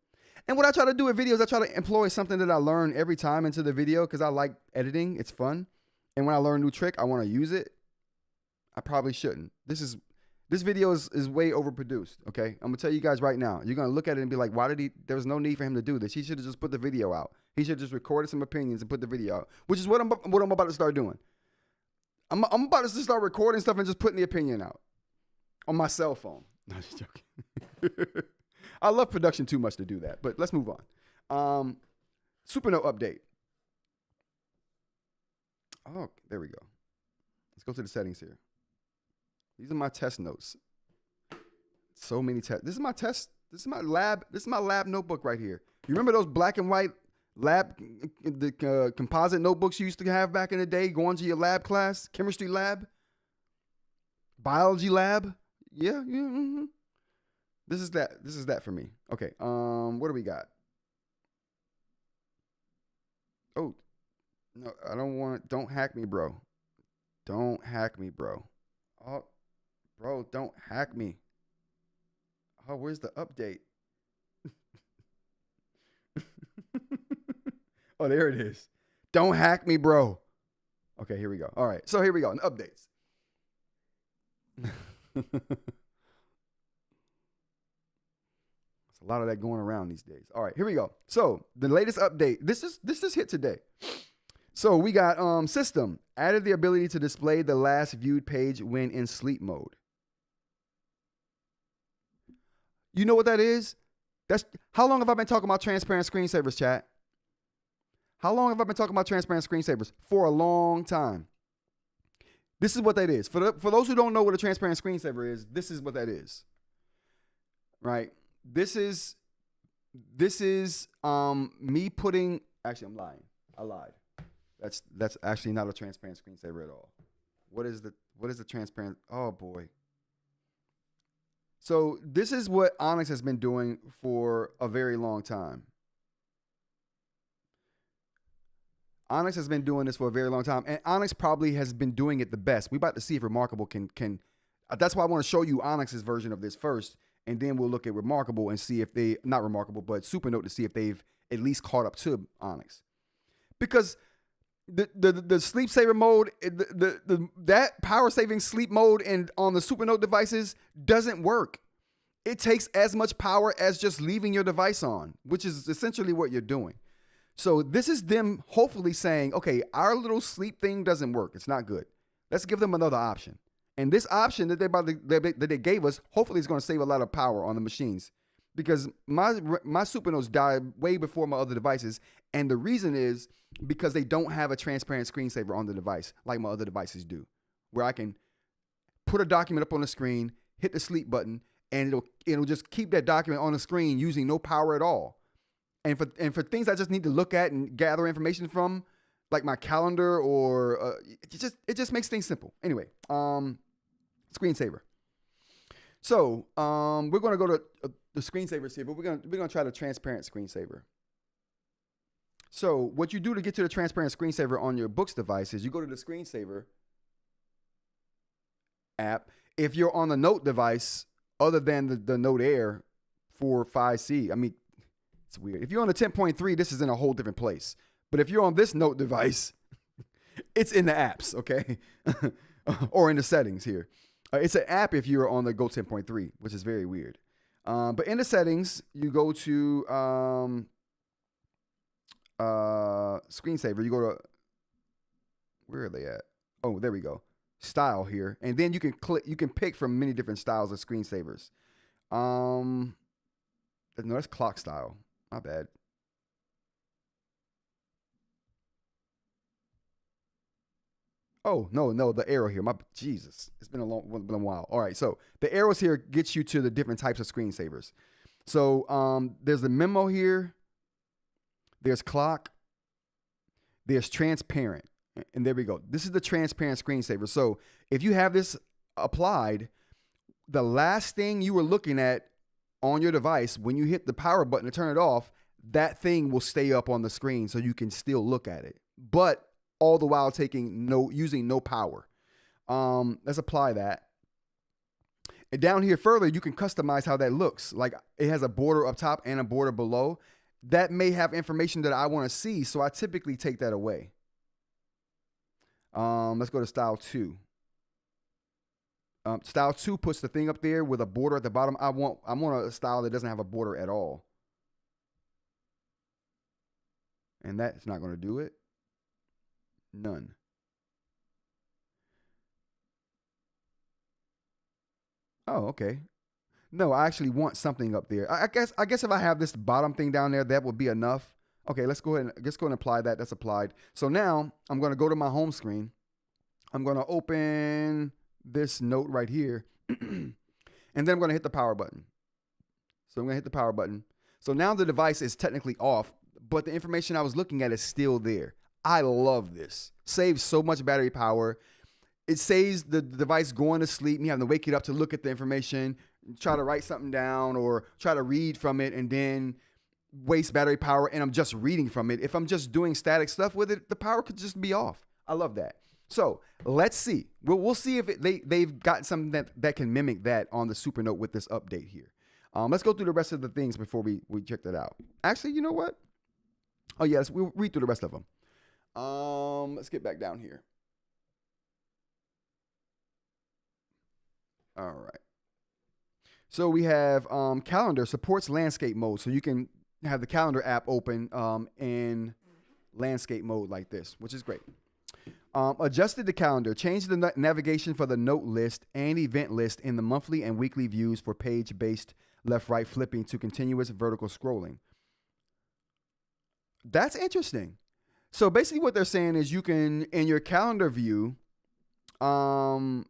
And what I try to do with videos, I try to employ something that I learn every time into the video because I like editing. It's fun. And when I learn a new trick, I want to use it. I probably shouldn't. This video is way overproduced, okay? I'm going to tell you guys right now. You're going to look at it and be like, there was no need for him to do this. He should have just put the video out. He should have just recorded some opinions and put the video out, which is what I'm about to start doing. I'm about to start recording stuff and just putting the opinion out on my cell phone. No, just joking. I love production too much to do that, but let's move on. Supernote update. Oh, there we go. Let's go to the settings here. These are my test notes. So many tests. This is my test. This is my lab. This is my lab notebook right here. You remember those black and white lab, composite notebooks you used to have back in the day, going to your lab class, chemistry lab, biology lab? Yeah. Mm-hmm. This is that. This is that for me. Okay. What do we got? Oh, no, I don't want. Don't hack me, bro. Don't hack me, bro. Oh, bro, don't hack me. Oh, where's the update? Oh, there it is. Don't hack me, bro. Okay, here we go. All right, so here we go. Updates. There's a lot of that going around these days. All right, here we go. So the latest update. This is hit today. So we got system added the ability to display the last viewed page when in sleep mode. You know what that is? That's how long have I been talking about transparent screensavers, chat? How long have I been talking about transparent screensavers? For a long time. This is what that is. For those who don't know what a transparent screensaver is, this is what that is. Right? This is me putting. Actually, I'm lying. I lied. That's actually not a transparent screensaver at all. What is the transparent? Oh boy. So this is what Onyx has been doing for a very long time. Onyx has been doing this for a very long time, and Onyx probably has been doing it the best. We're about to see if Remarkable can. That's why I want to show you Onyx's version of this first, and then we'll look at Remarkable and see if they, not Remarkable, but Supernote, to see if they've at least caught up to Onyx. Because the sleep saver mode, that power saving sleep mode and on the Supernote devices doesn't work. It takes as much power as just leaving your device on, which is essentially what you're doing. So this is them hopefully saying, okay, our little sleep thing doesn't work. It's not good. Let's give them another option. And this option that they gave us, hopefully is going to save a lot of power on the machines, because my Supernotes died way before my other devices. And the reason is because they don't have a transparent screensaver on the device like my other devices do, where I can put a document up on the screen, hit the sleep button, and it'll just keep that document on the screen using no power at all. And for things I just need to look at and gather information from, like my calendar or it just makes things simple. Anyway, screensaver. So we're gonna go to the screensavers here, but we're gonna try the transparent screensaver. So what you do to get to the transparent screensaver on your Boox device is you go to the screensaver app. If you're on the Note device, other than the Note Air 4.5C, I mean, it's weird. If you're on the 10.3, this is in a whole different place. But if you're on this Note device, it's in the apps, okay? Or in the settings here. It's an app if you're on the Go 10.3, which is very weird. But in the settings, you go to screensaver. You go to, where are they at? Oh, there we go. Style here. And then you can pick from many different styles of screensavers. No, that's clock style. My bad. Oh, no, the arrow here. Jesus, it's been a while. All right, so the arrows here gets you to the different types of screensavers. So there's the memo here. There's clock. There's transparent. And there we go. This is the transparent screensaver. So if you have this applied, the last thing you were looking at on your device, when you hit the power button to turn it off, that thing will stay up on the screen so you can still look at it. But all the while using no power. Let's apply that. And down here further, you can customize how that looks. Like it has a border up top and a border below. That may have information that I want to see, so I typically take that away. Let's go to style 2. Style 2 puts the thing up there with a border at the bottom. I want a style that doesn't have a border at all. And that's not going to do it. None. Oh, okay. No, I actually want something up there. I guess if I have this bottom thing down there, that would be enough. Okay, let's go ahead and apply that. That's applied. So now I'm going to go to my home screen. I'm going to open this note right here. And then I'm going to hit the power button. So I'm going to hit the power button. So now the device is technically off, but the information I was looking at is still there. I love this. Saves so much battery power. It saves the device going to sleep and you having to wake it up to look at the information, try to write something down or try to read from it and then waste battery power and I'm just reading from it. If I'm just doing static stuff with it, the power could just be off. I love that. So let's see. We'll see if they've got something that can mimic that on the Supernote with this update here. Let's go through the rest of the things before we check that out. Actually, you know what? Oh, yes, we'll read through the rest of them. Let's get back down here. All right. So we have calendar supports landscape mode. So you can have the calendar app open in landscape mode like this, which is great. Adjusted the calendar. Change the navigation for the note list and event list in the monthly and weekly views for page-based left-right flipping to continuous vertical scrolling. That's interesting. So basically what they're saying is you can, in your calendar view, you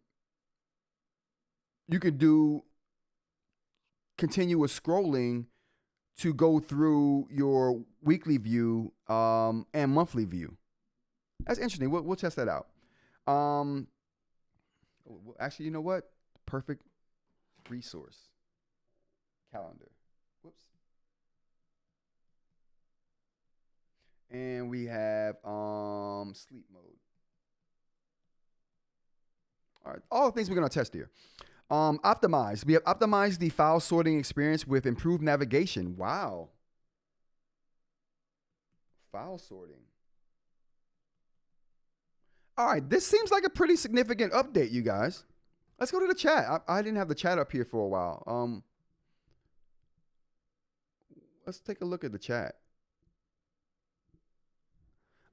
could do continuous scrolling to go through your weekly view and monthly view. That's interesting. We'll test that out. Actually, you know what? Perfect resource. Calendar. Whoops. And we have sleep mode. All right. All the things we're going to test here. Optimize. We have optimized the file sorting experience with improved navigation. Wow. File sorting. All right. This seems like a pretty significant update, you guys. Let's go to the chat. I didn't have the chat up here for a while. Let's take a look at the chat.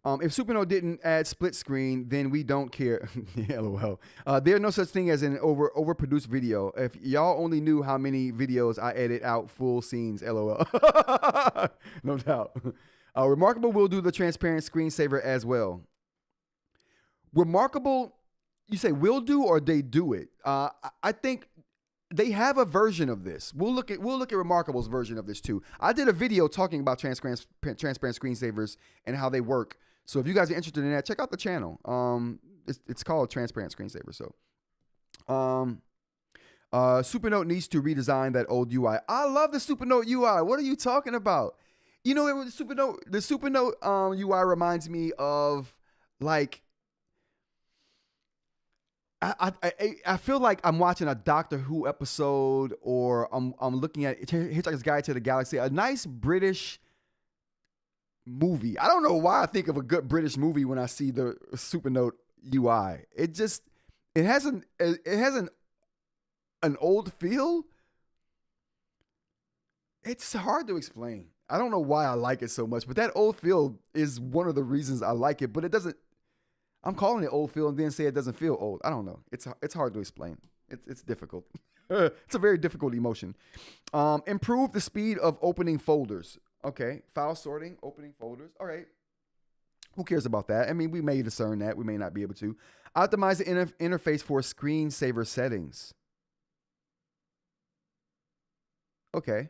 If Supernote didn't add split screen, then we don't care. LOL. There's no such thing as an overproduced video. If y'all only knew how many videos I edit out full scenes, LOL. No doubt. Remarkable will do the transparent screensaver as well. Remarkable, you say will do or they do it? I think they have a version of this. We'll look at Remarkable's version of this too. I did a video talking about transparent screensavers and how they work. So if you guys are interested in that, check out the channel. It's called Transparent Screensaver. So, Supernote needs to redesign that old UI. I love the Supernote UI. What are you talking about? You know, the Supernote UI reminds me of like. I feel like I'm watching a Doctor Who episode, or I'm looking at Hitchhiker's Guide to the Galaxy, a nice British movie. I don't know why I think of a good British movie when I see the Supernote UI. It has an old feel. It's hard to explain. I don't know why I like it so much, but that old feel is one of the reasons I like it. But it doesn't. I'm calling it old feel and then say it doesn't feel old. I don't know. It's hard to explain. It's difficult. It's a very difficult emotion. Improve the speed of opening folders. Okay. File sorting, opening folders. All right. Who cares about that? I mean, we may discern that. We may not be able to. Optimize the interface for screensaver settings. Okay.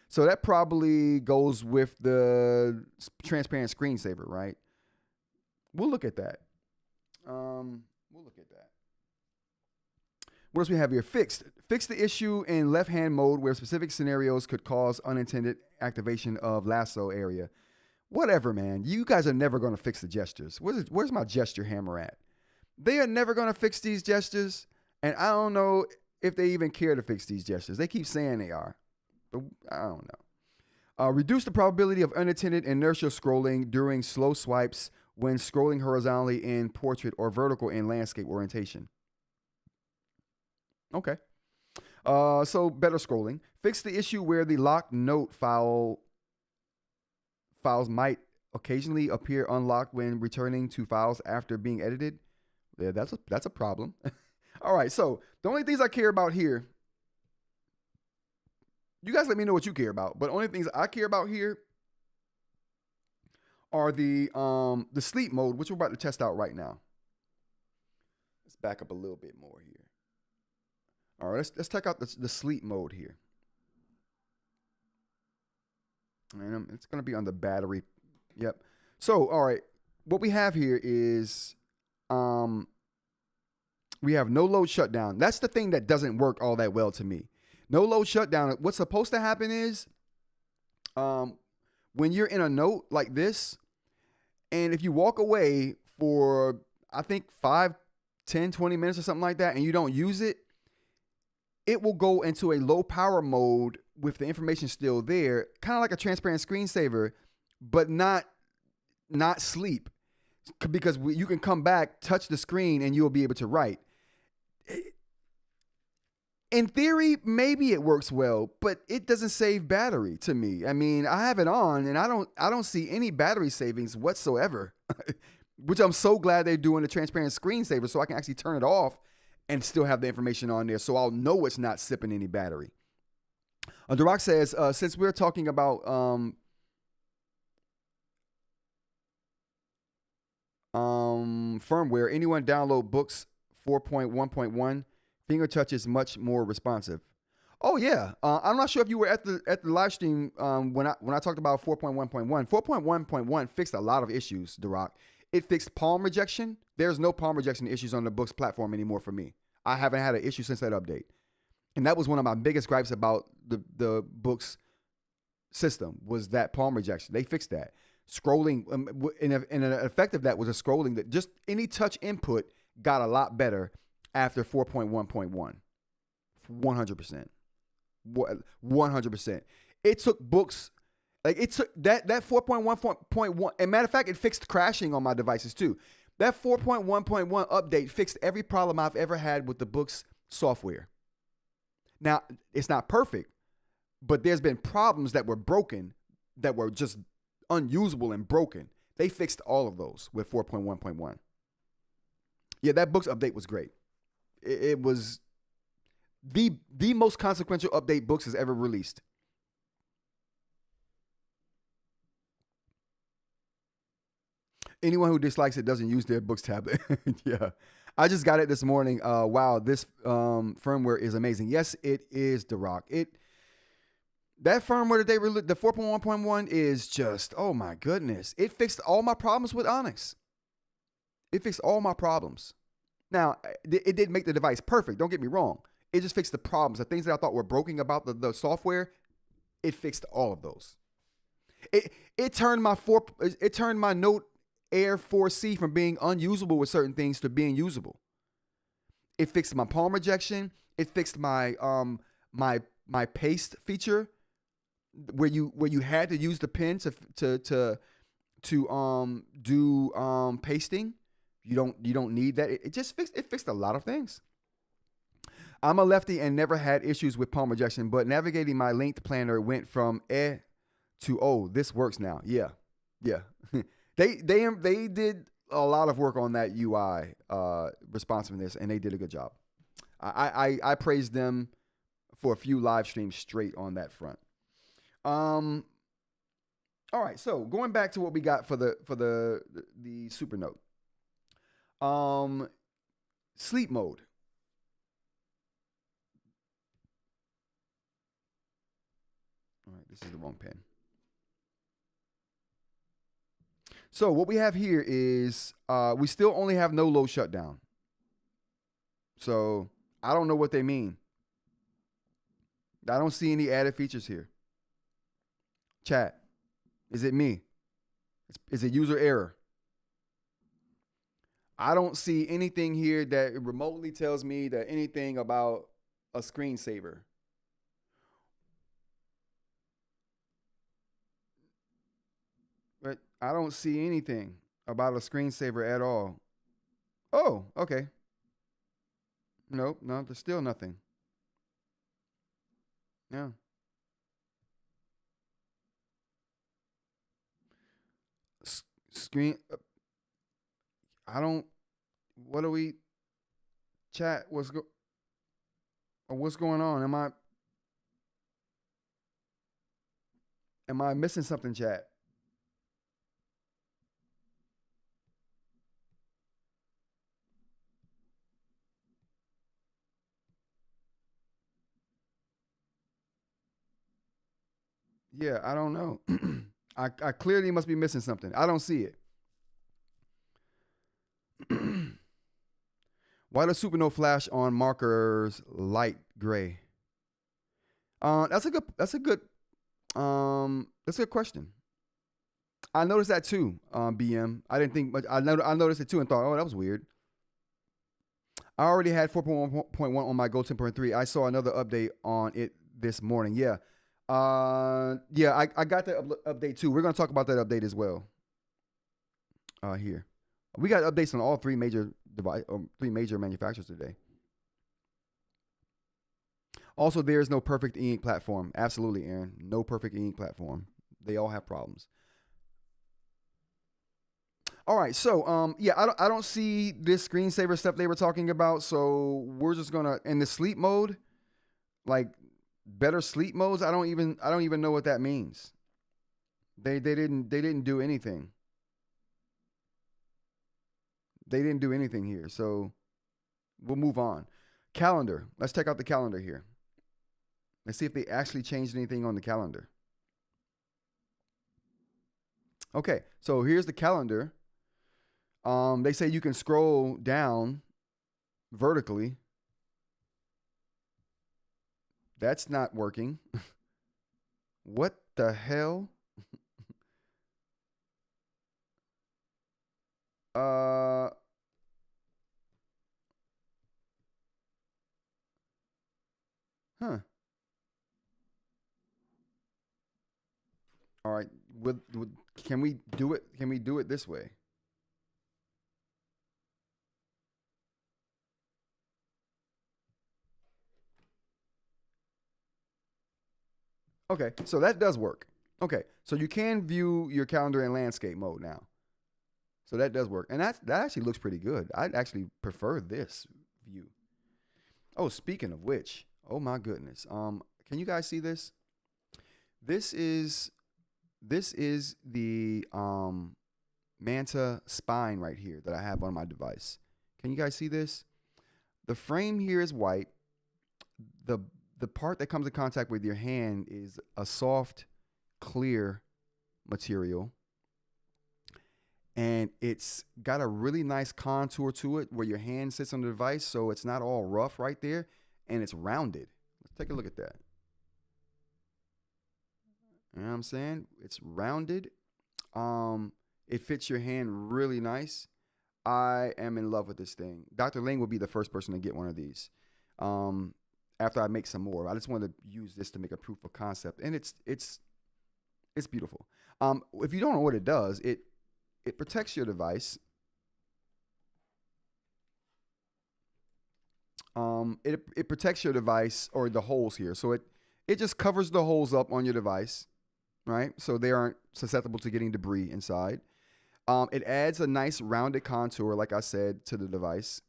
So that probably goes with the transparent screensaver, right? We'll look at that. What else we have here? Fix the issue in left-hand mode where specific scenarios could cause unintended activation of lasso area. Whatever, man. You guys are never going to fix the gestures. Where's my gesture hammer at? They are never going to fix these gestures, and I don't know if they even care to fix these gestures. They keep saying they are, but I don't know. Reduce the probability of unintended inertial scrolling during slow swipes when scrolling horizontally in portrait or vertical in landscape orientation. Okay. So better scrolling. Fix the issue where the locked note files might occasionally appear unlocked when returning to files after being edited. Yeah, that's a problem. All right. So the only things I care about here You guys let me know what you care about. But only things I care about here are the sleep mode, which we're about to test out right now. Let's back up a little bit more here. All right, let's check out the sleep mode here. And it's going to be on the battery. Yep. So, all right, what we have here is we have no load shutdown. That's the thing that doesn't work all that well to me. No load shutdown. What's supposed to happen is when you're in a note like this, and if you walk away for, I think, 5, 10, 20 minutes or something like that, and you don't use it, it will go into a low power mode with the information still there, kind of like a transparent screensaver, but not sleep, because you can come back, touch the screen, and you'll be able to write. In theory, maybe it works well, but it doesn't save battery to me. I mean, I have it on, and I don't see any battery savings whatsoever, which I'm so glad they're doing a transparent screensaver so I can actually turn it off and still have the information on there, so I'll know it's not sipping any battery. Duroc says, since we're talking about firmware, anyone download Boox 4.1.1? Finger touch is much more responsive. Oh yeah, I'm not sure if you were at the live stream when I talked about 4.1.1. 4.1.1 fixed a lot of issues, Duroc. It fixed palm rejection. There's no palm rejection issues on the Boox platform anymore for me. I haven't had an issue since that update. And that was one of my biggest gripes about the Boox system, was that palm rejection. They fixed that. Scrolling, and an effect of that was a scrolling that just any touch input got a lot better after 4.1.1. 100%. 100%. It took Boox, like it took that 4.1.1, and matter of fact, it fixed crashing on my devices too. That 4.1.1 update fixed every problem I've ever had with the Boox software. Now, it's not perfect, but there's been problems that were broken, that were just unusable and broken. They fixed all of those with 4.1.1. Yeah, that Boox update was great. It was the most consequential update Boox has ever released. Anyone who dislikes it doesn't use their Boox tablet. Yeah. I just got it this morning. Wow, this firmware is amazing. Yes, it is, Duroc. That firmware that they released, the 4.1.1, is just, oh my goodness. It fixed all my problems with Onyx. It fixed all my problems. Now, it didn't make the device perfect. Don't get me wrong. It just fixed the problems. The things that I thought were broken about the software, it fixed all of those. It turned my Note Air 4C from being unusable with certain things to being usable. It fixed my palm rejection. It fixed my my paste feature, where you had to use the pen to do pasting. You don't need that. It fixed a lot of things. I'm a lefty and never had issues with palm rejection, but navigating my linked planner went from to oh, this works now. Yeah. They did a lot of work on that UI responsiveness, and they did a good job. I praised them for a few live streams straight on that front. All right, so going back to what we got for the Supernote. Sleep mode. All right, this is the wrong pen. So what we have here is we still only have no load shutdown. So I don't know what they mean. I don't see any added features here. Chat, is it me? Is it user error? I don't see anything here that remotely tells me that anything about a screensaver. But I don't see anything about a screensaver at all. Oh, okay. No, there's still nothing. Yeah. Screen. I don't. What do we? Chat. What's going on? Am I? Am I missing something, chat? Yeah, I don't know. I clearly must be missing something. I don't see it. Why does Supernote flash on markers light gray? That's a good question. I noticed that too, BM. I didn't think much. I noticed it too and thought, oh, that was weird. I already had 4.1.1 on my Go 10.3. I saw another update on it this morning. Yeah. I got the update too. We're going to talk about that update as well. Here. We got updates on all three major manufacturers today. Also, there is no perfect eInk platform. Absolutely, Aaron. No perfect eInk platform. They all have problems. All right, so I don't see this screensaver stuff they were talking about. So we're just gonna in the sleep mode, like better sleep modes. I don't even know what that means. They didn't do anything. They didn't do anything here. So we'll move on. Calendar. Let's check out the calendar here. Let's see if they actually changed anything on the calendar. Okay, so here's the calendar. They say you can scroll down vertically. That's not working. What the hell? Huh. All right. Can we do it? Can we do it this way? Okay, so that does work. Okay, so you can view your calendar in landscape mode now. So that does work. And that actually looks pretty good. I'd actually prefer this view. Oh, speaking of which, oh my goodness. Can you guys see this? This is the Manta spine right here that I have on my device. Can you guys see this? The frame here is white. The part that comes in contact with your hand is a soft, clear material. And it's got a really nice contour to it where your hand sits on the device, so it's not all rough right there, and it's rounded. Let's take a look at that. You know what I'm saying? It's rounded. It fits your hand really nice. I am in love with this thing. Dr. Ling will be the first person to get one of these. After I make some more, I just want to use this to make a proof of concept, and it's beautiful. If you don't know what it does, it protects your device. It protects your device or the holes here, so it just covers the holes up on your device, right? So they aren't susceptible to getting debris inside. It adds a nice rounded contour, like I said, to the device.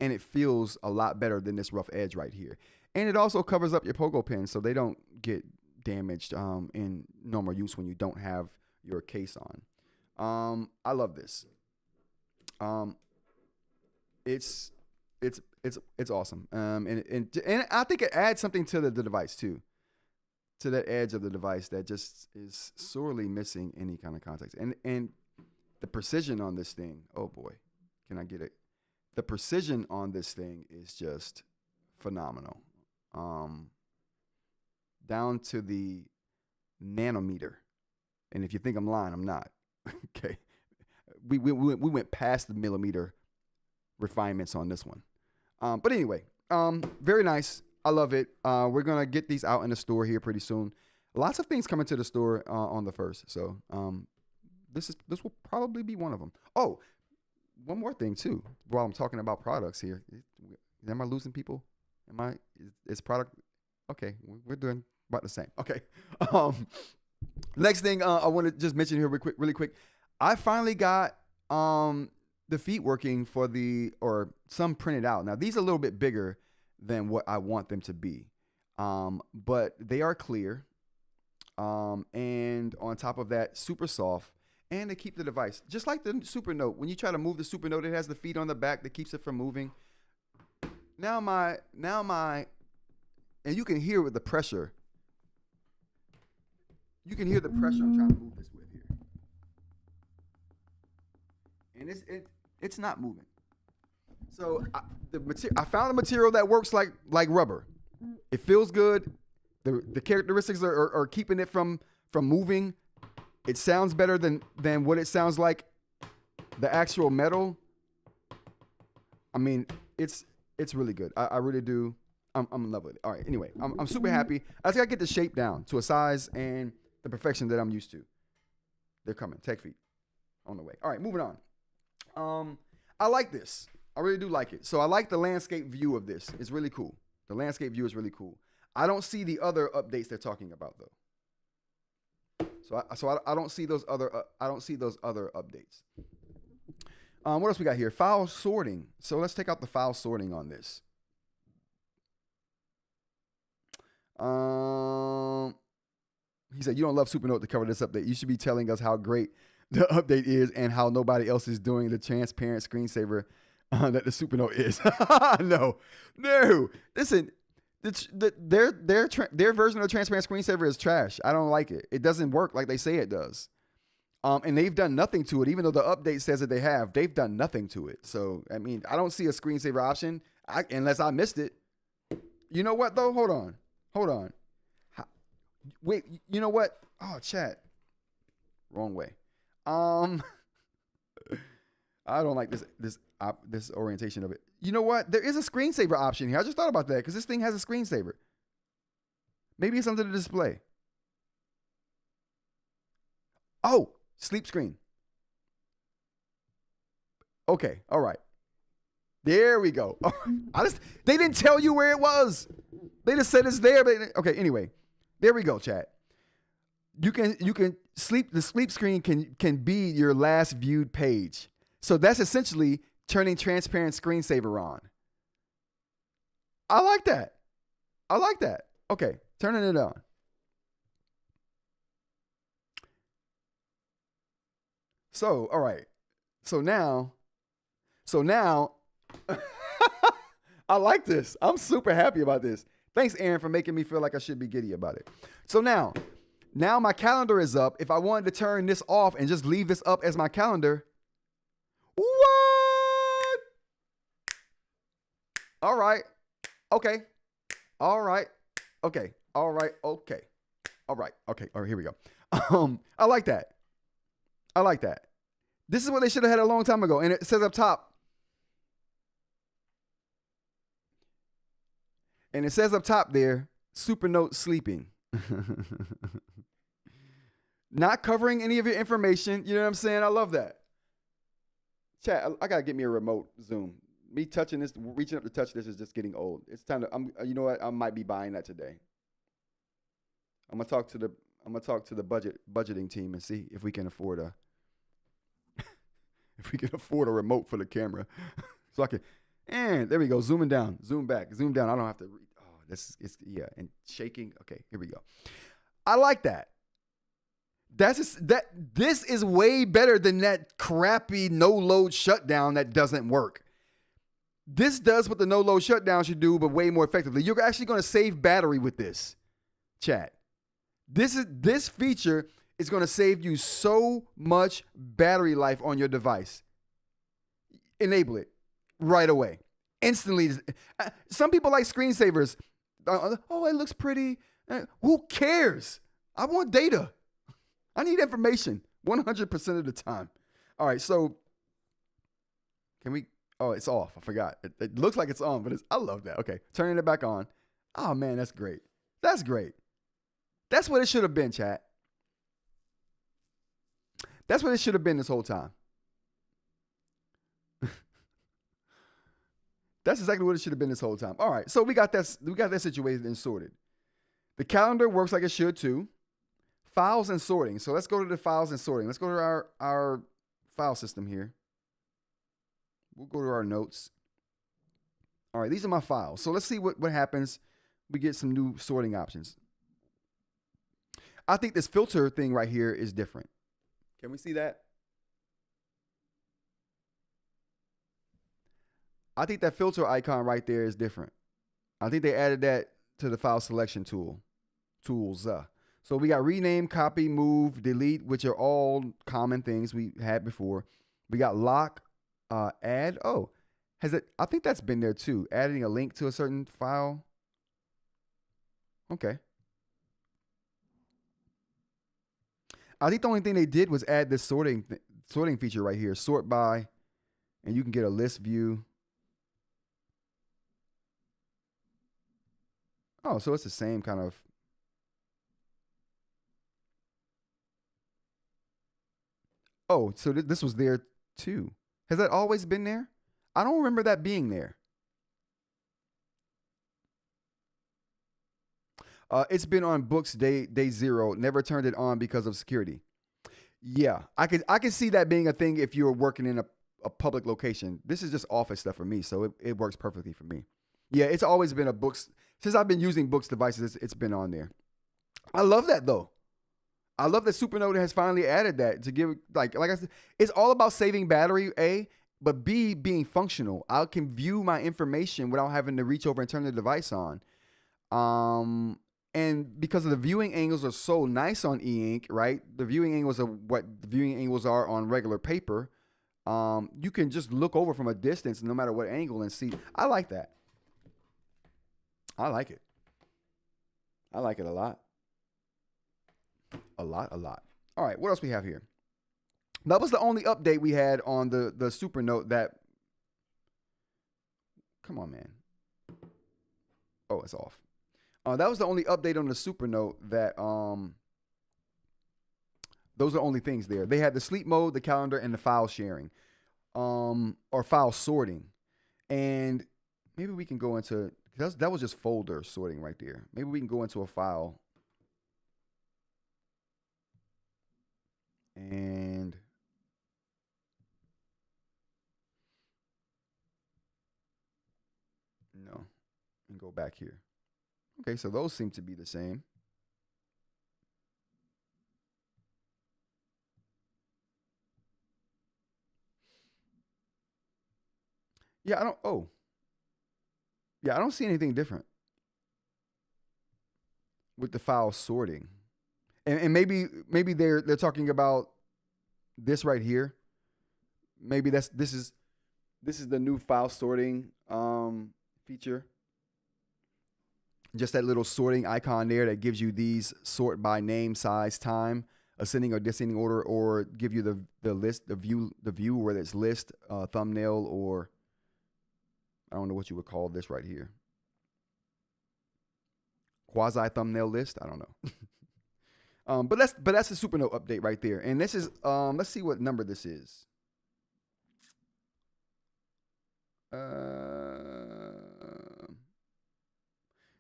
And it feels a lot better than this rough edge right here. And it also covers up your pogo pins so they don't get damaged in normal use when you don't have your case on. I love this. It's awesome. And I think it adds something to the device too, to that edge of the device that just is sorely missing any kind of context. And the precision on this thing, oh boy, can I get it? The precision on this thing is just phenomenal. Down to the nanometer. And if you think I'm lying, I'm not. Okay. We went past the millimeter refinements on this one. But anyway, very nice. I love it. We're going to get these out in the store here pretty soon. Lots of things coming to the store on the 1st. So this will probably be one of them. Oh, one more thing too, while I'm talking about products here. Am I losing people? Is product? Okay, we're doing about the same. Okay. Next thing I want to just mention here really quick. I finally got the feet working for some printed out. Now these are a little bit bigger than what I want them to be, but they are clear. And on top of that, super soft. And they keep the device. Just like the Supernote. When you try to move the Supernote, it has the feet on the back that keeps it from moving. Now my, and you can hear with the pressure. You can hear the pressure I'm trying to move this with here. And it's not moving. So I found a material that works like rubber. It feels good. The characteristics are keeping it from moving. It sounds better than what it sounds like the actual metal. I mean, it's really good. I really do. I'm in love with it. All right. Anyway, I'm super happy. I just gotta get the shape down to a size and the perfection that I'm used to. They're coming. Tech feet on the way. All right, moving on. I like this. I really do like it. So I like the landscape view of this. It's really cool. The landscape view is really cool. I don't see the other updates they're talking about though. So I don't see those other updates. What else we got here? File sorting. So let's take out the file sorting on this. He said, you don't love Supernote to cover this update. You should be telling us how great the update is and how nobody else is doing the transparent screensaver that the Supernote is. No. Listen, their version of the transparent screensaver is trash. I don't like it. It doesn't work like they say it does. And they've done nothing to it, even though the update says that they have. They've done nothing to it. So, I mean, I don't see a screensaver option unless I missed it. You know what, though? Hold on. Wait, you know what? Oh, chat. Wrong way. I don't like this orientation of it. You know what? There is a screensaver option here. I just thought about that because this thing has a screensaver. Maybe it's under the display. Oh, sleep screen. Okay, all right. There we go. They didn't tell you where it was. They just said it's there. But okay, anyway. There we go, chat. You can sleep. The sleep screen can be your last viewed page. So that's essentially turning transparent screensaver on. I like that. Okay, turning it on. So, all right. So now I like this. I'm super happy about this. Thanks, Aaron, for making me feel like I should be giddy about it. So now my calendar is up. If I wanted to turn this off and just leave this up as my calendar, what? All right. Okay. All right. Okay. All right. Okay. All right. Okay. All right. Here we go. I like that. This is what they should have had a long time ago. And it says up top. And it says up top there, Supernote sleeping. Not covering any of your information. You know what I'm saying? I love that. Chat, I got to get me a remote Zoom. Me touching this, reaching up to touch this is just getting old. It's time to, you know what? I might be buying that today. I'm going to talk to the budgeting team and see if we can afford a remote for the camera. So I can, and there we go. Zooming down, zoom back, zoom down. I don't have to read. Oh, it's and shaking. Okay, here we go. I like that. This is way better than that crappy no-load shutdown that doesn't work. This does what the no-load shutdown should do, but way more effectively. You're actually going to save battery with this, chat. This feature is going to save you so much battery life on your device. Enable it right away. Instantly. Some people like screensavers. Oh, it looks pretty. Who cares? I want data. I need information 100% of the time. All right, so can we? Oh, it's off. I forgot. It looks like it's on, but I love that. Okay, turning it back on. Oh, man, that's great. That's great. That's what it should have been, chat. That's what it should have been this whole time. That's exactly what it should have been this whole time. All right, so we got that situated and sorted. The calendar works like it should too. Files and sorting. So let's go to the files and sorting. Let's go to our file system here. We'll go to our notes. All right, these are my files. So let's see what happens. We get some new sorting options. I think this filter thing right here is different. Can we see that? I think that filter icon right there is different. I think they added that to the file selection tools. So we got rename, copy, move, delete, which are all common things we had before. We got lock, add. Oh, has it? I think that's been there too. Adding a link to a certain file. Okay. I think the only thing they did was add this sorting feature right here. Sort by, and you can get a list view. Oh, so it's the same kind of. Oh, so this was there too. Has that always been there? I don't remember that being there. It's been on Boox day 0. Never turned it on because of security. Yeah, I can see that being a thing if you're working in a public location. This is just office stuff for me, so it works perfectly for me. Yeah, it's always been a Boox. Since I've been using Boox devices, it's been on there. I love that though. I love that Supernote has finally added that to give, like I said, it's all about saving battery, A, but B, being functional. I can view my information without having to reach over and turn the device on. And because of the viewing angles are so nice on eInk, right? The viewing angles are what the viewing angles are on regular paper. You can just look over from a distance, no matter what angle, and see. I like that. I like it. I like it a lot. A lot. All right, what else we have here? That was the only update we had on the Supernote that. Come on, man. Oh, it's off. That was the only update on the Supernote that. Those are the only things there. They had the sleep mode, the calendar, and the file sharing, or file sorting, and maybe we can go into that was just folder sorting right there. Maybe we can go into a file. And no, and go back here. Okay, so those seem to be the same. Yeah, I don't. Oh, yeah, I don't see anything different with the file sorting, and maybe they're talking about this right here. Maybe this is the new file sorting feature. Just that little sorting icon there that gives you these sort by name, size, time, ascending or descending order, or give you the list, the view where it's list, thumbnail, or I don't know what you would call this right here. Quasi thumbnail list. I don't know. But that's the Supernote update right there. And this is let's see what number this is.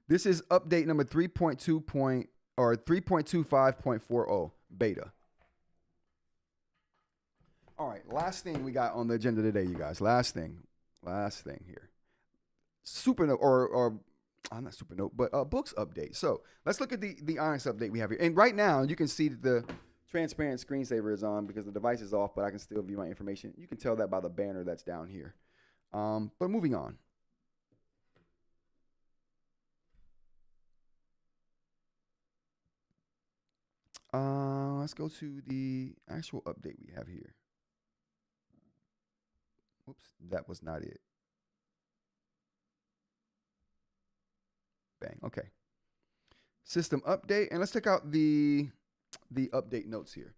This is update number 3.25.40 beta. All right, last thing we got on the agenda today, you guys. Last thing here. Supernote or not Supernote, but Boox update. So let's look at the Onyx update we have here. And right now, you can see that the transparent screensaver is on because the device is off, but I can still view my information. You can tell that by the banner that's down here. But moving on. Let's go to the actual update we have here. Oops, that was not it. Bang. Okay. System update, and let's check out the update notes here.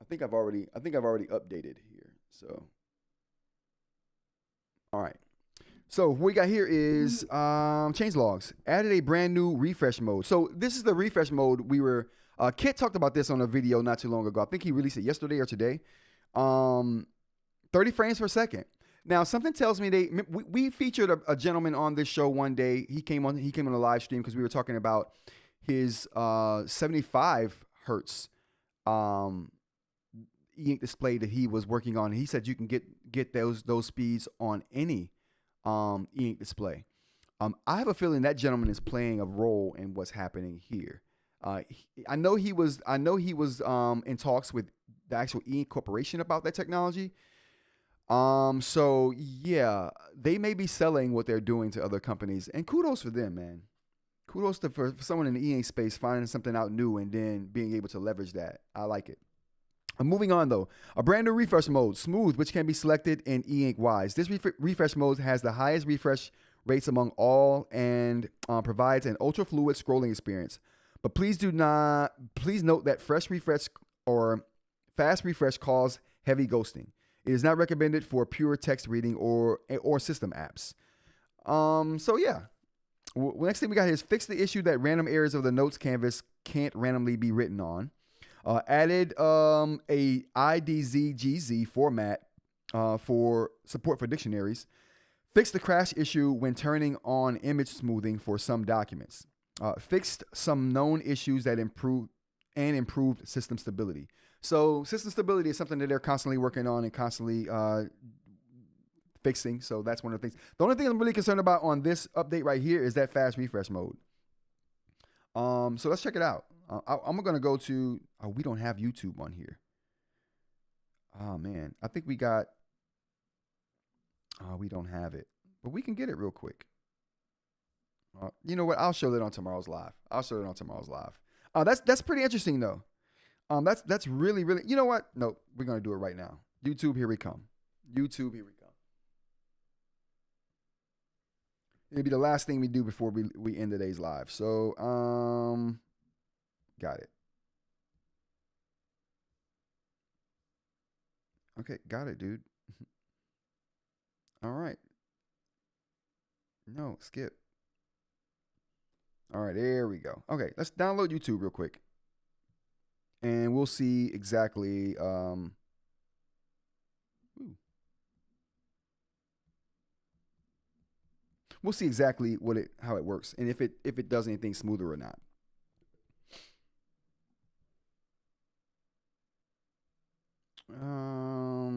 I think I've already updated here. So, all right. So what we got here is change logs. Added a brand new refresh mode. So this is the refresh mode we were. Kit talked about this on a video not too long ago. I think he released it yesterday or today. 30 frames per second. Now something tells me we featured a gentleman on this show one day. He came on a live stream because we were talking about his 75 hertz eInk display that he was working on. He said you can get those speeds on any eInk display. I have a feeling that gentleman is playing a role in what's happening here. I know he was in talks with the actual eInk Corporation about that technology. So yeah, they may be selling what they're doing to other companies, and kudos for them, man. Kudos for someone in the eInk space finding something out new and then being able to leverage that. I like it. Moving on though, a brand new refresh mode, Smooth, which can be selected in eInk Wise. This refresh mode has the highest refresh rates among all and provides an ultra fluid scrolling experience. But please note that fresh refresh or fast refresh cause heavy ghosting. It is not recommended for pure text reading or system apps. So yeah. Next thing we got here is fix the issue that random areas of the notes canvas can't randomly be written on. Added a IDZGZ format for support for dictionaries. Fixed the crash issue when turning on image smoothing for some documents. Fixed some known issues that improved system stability. So system stability is something that they're constantly working on and constantly fixing. So that's one of the things. The only thing I'm really concerned about on this update right here is that fast refresh mode. So let's check it out. I'm going to go to, we don't have YouTube on here. Oh man, I think we got, we don't have it, but we can get it real quick. You know what? I'll show that on tomorrow's live. That's pretty interesting though. That's really, really, you know what? No, we're going to do it right now. YouTube, here we come. YouTube, here we come. It'll be the last thing we do before we end today's live. So, got it. Okay, got it, dude. All right. No, skip. All right, there we go. Okay, let's download YouTube real quick. And we'll see exactly we'll see exactly how it works and if it does anything smoother or not.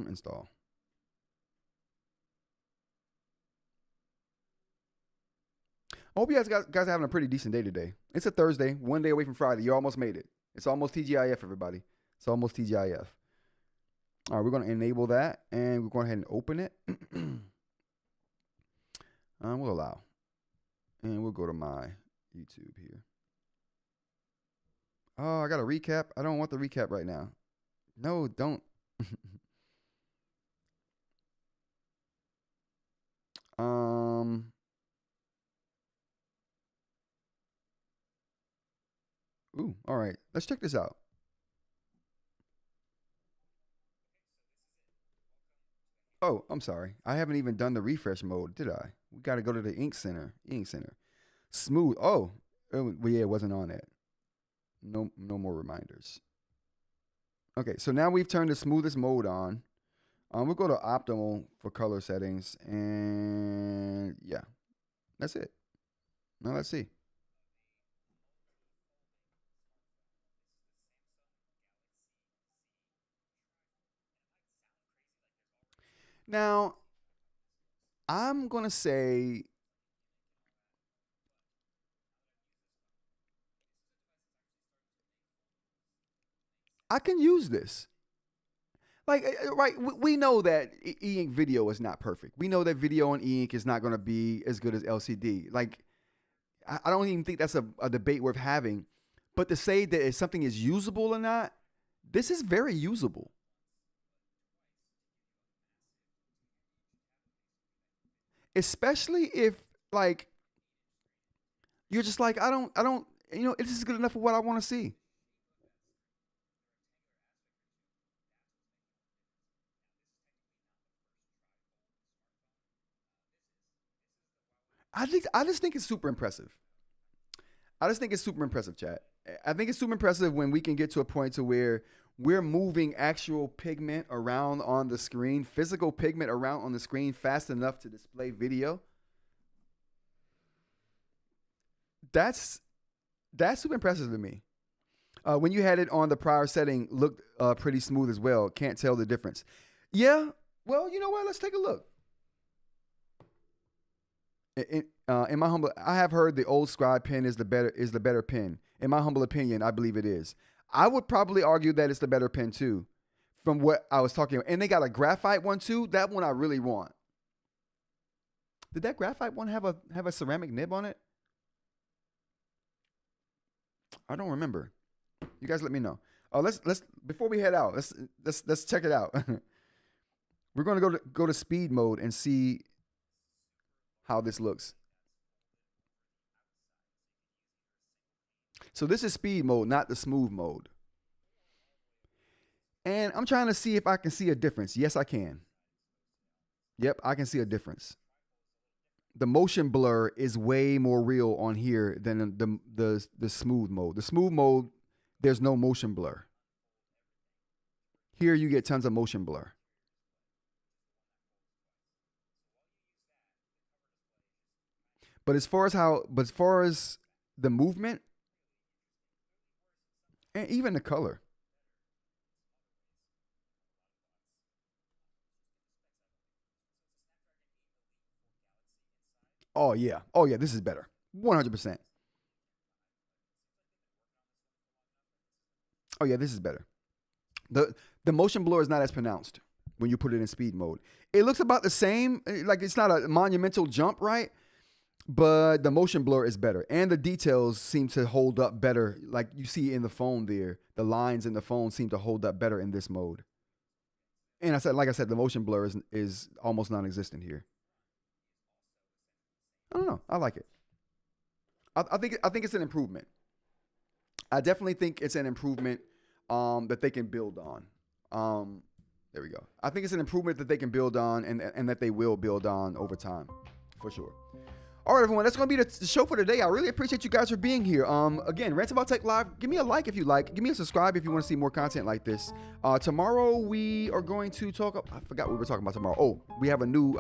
Install. I hope you guys are having a pretty decent day today. It's a Thursday, one day away from Friday. You almost made it. It's almost TGIF, everybody. It's almost TGIF. All right, we're going to enable that, and we're going ahead and open it. We'll allow. And we'll go to my YouTube here. Oh, I got a recap. I don't want the recap right now. No, don't. Ooh, all right. Let's check this out. Oh, I'm sorry. I haven't even done the refresh mode, did I? We got to go to the eInk Center. Smooth. Oh, well, yeah, it wasn't on it. No more reminders. Okay, so now we've turned the smoothest mode on. We'll go to optimal for color settings, and yeah, that's it. Now let's see. Now, I'm going to say I can use this. Like, right, we know that eInk video is not perfect. We know that video on eInk is not going to be as good as LCD. Like, I don't even think that's a debate worth having. But to say that if something is usable or not, this is very usable. Especially if, like, you're just like, I don't, this is good enough for what I want to see. I just think it's super impressive. Chat. I think it's super impressive when we can get to a point to where we're moving actual pigment around on the screen, physical pigment around on the screen fast enough to display video. That's super impressive to me. When you had it on the prior setting, looked pretty smooth as well. Can't tell the difference. Yeah. Well, you know what? Let's take a look. I have heard the old scribe pen is the better pen. In my humble opinion, I believe it is. I would probably argue that it's the better pen too, from what I was talking about. And they got a graphite one too. That one I really want. Did that graphite one have a ceramic nib on it? I don't remember. You guys let me know. Let's before we head out, let's check it out. We're gonna go to speed mode and see how this looks. So this is speed mode, not the smooth mode. And I'm trying to see if I can see a difference. Yes, I can. Yep, I can see a difference. The motion blur is way more real on here than the smooth mode. The smooth mode, there's no motion blur. Here you get tons of motion blur. But as far as the movement and even the color. Oh yeah, this is better. 100%. Oh yeah, this is better. The motion blur is not as pronounced when you put it in speed mode. It looks about the same, like it's not a monumental jump, right? But the motion blur is better. And the details seem to hold up better. Like you see in the phone there, the lines in the phone seem to hold up better in this mode. And like I said, the motion blur is almost non-existent here. I don't know. I like it. I think it's an improvement. I definitely think it's an improvement that they can build on. There we go. I think it's an improvement that they can build on and that they will build on over time, for sure. All right, everyone, that's going to be the show for today. I really appreciate you guys for being here. Again, Rants About Tech Live, give me a like if you like. Give me a subscribe if you want to see more content like this. Tomorrow, we are going to talk... I forgot what we were talking about tomorrow. Oh, we have a new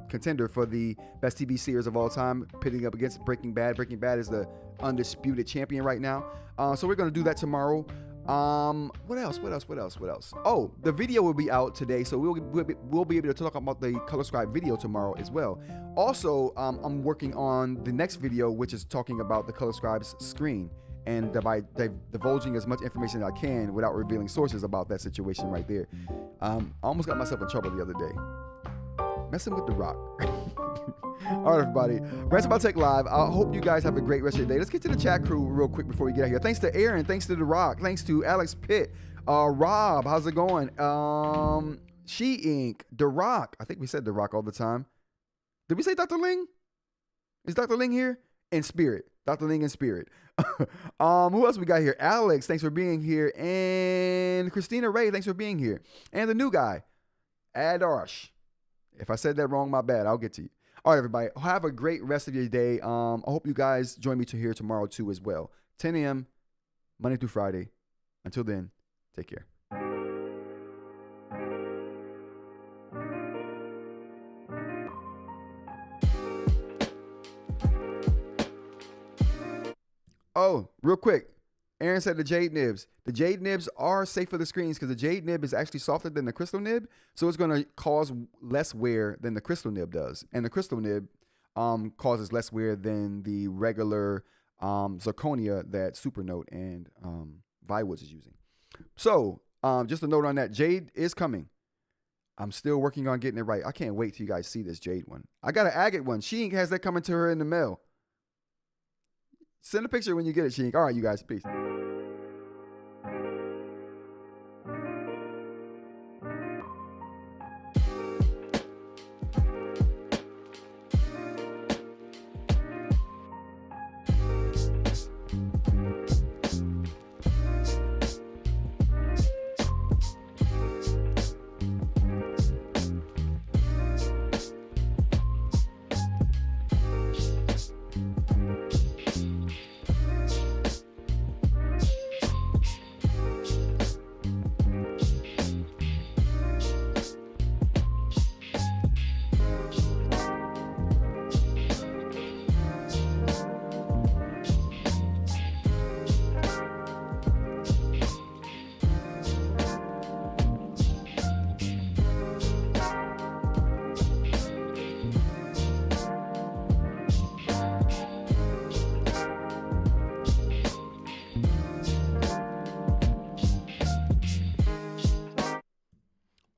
contender for the best TV series of all time, pitting up against Breaking Bad. Breaking Bad is the undisputed champion right now. So we're going to do that tomorrow. What else? Oh, the video will be out today, so we'll be able to talk about the color scribe video tomorrow as well. Also, I'm working on the next video, which is talking about the color scribe's screen, and by divulging as much information as I can without revealing sources about that situation right there. I almost got myself in trouble the other day, messing with The Rock. All right, everybody. Rants About Tech Live. I hope you guys have a great rest of your day. Let's get to the chat crew real quick before we get out here. Thanks to Aaron. Thanks to The Rock. Thanks to Alex Pitt. Rob, how's it going? eInk. The Rock. I think we said The Rock all the time. Did we say Dr. Ling? Is Dr. Ling here? In spirit. Dr. Ling in spirit. Who else we got here? Alex, thanks for being here. And Christina Ray, thanks for being here. And the new guy, Adarsh. If I said that wrong, my bad. I'll get to you. All right, everybody. Have a great rest of your day. I hope you guys join me here tomorrow, too, as well. 10 a.m., Monday through Friday. Until then, take care. Oh, real quick. Aaron said the Jade Nibs. The Jade Nibs are safe for the screens because the Jade Nib is actually softer than the Crystal Nib. So it's going to cause less wear than the Crystal Nib does. And the Crystal Nib causes less wear than the regular zirconia that Supernote and Viwoods is using. So just a note on that. Jade is coming. I'm still working on getting it right. I can't wait till you guys see this Jade one. I got an agate one. eInk has that coming to her in the mail. Send a picture when you get it, eInk. All right, you guys. Peace.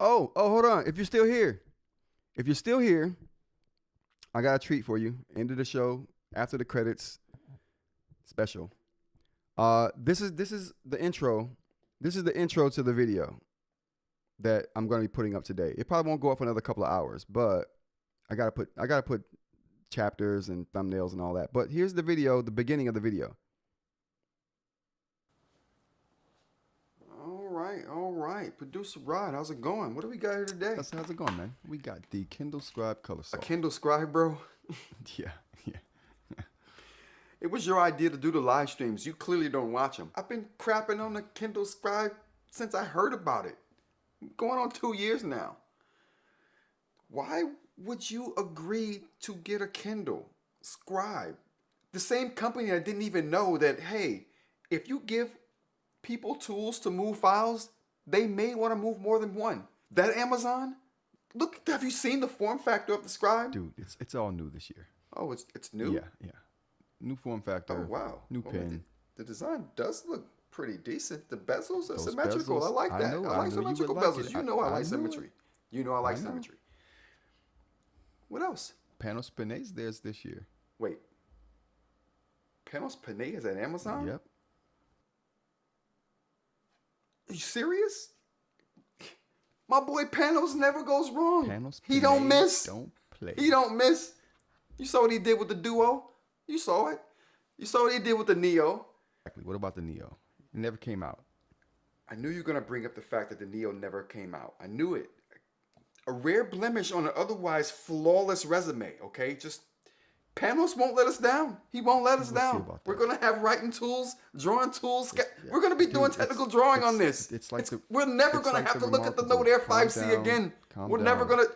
Oh, hold on. If you're still here, I got a treat for you. End of the show, after the credits, special. This is the intro. This is the intro to the video that I'm going to be putting up today. It probably won't go up for another couple of hours, but I gotta put chapters and thumbnails and all that. But here's the video, the beginning of the video. All right. Producer Rod, how's it going? What do we got here today? How's it going, man? We got the Kindle Scribe color A salt. Kindle Scribe, bro? Yeah. It was your idea to do the live streams. You clearly don't watch them. I've been crapping on the Kindle Scribe since I heard about it. Going on 2 years now. Why would you agree to get a Kindle Scribe? The same company that didn't even know that, hey, if you give people tools to move files, they may want to move more than one. That Amazon? Look, have you seen the form factor of the Scribe? Dude, it's all new this year. Oh, it's new? Yeah. New form factor. Oh, wow. New Well, pen. The design does look pretty decent. The bezels are Those symmetrical. bezels, I like that. I know like you would symmetrical like bezels. it. You know I like know symmetry. it. You know I like I know. symmetry. What else? Panos Panay's theirs this year. Wait. Panos Panay is at Amazon? Yep. Are you serious? My boy Panos never goes wrong. Panos He don't Panay miss. Don't play. He don't miss. You saw what he did with the Duo? You saw it. You saw what he did with the Neo. Exactly. What about the Neo? It never came out. I knew you were going to bring up the fact that the Neo never came out. I knew it. A rare blemish on an otherwise flawless resume, okay? Just, Panos won't let us down. He won't let us We'll see down. about We're that. going to have writing tools, drawing tools. Yeah. We're going to be doing Dude, technical drawing on this. We're never going to have to look at the Note Air 5C again. We're never going to.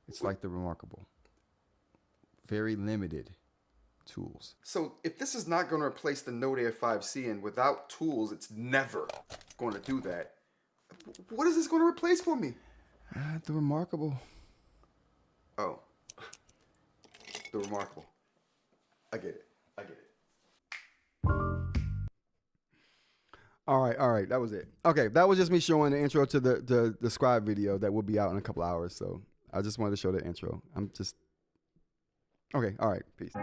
It's like the Remarkable. Very limited tools. So if this is not going to replace the Note Air 5C, and without tools, it's never going to do that. What is this going to replace for me? The Remarkable. Oh. The Remarkable. I get it. All right. That was it. Okay, that was just me showing the intro to the Scribe video that will be out in a couple hours. So I just wanted to show the intro. Okay, all right. Peace.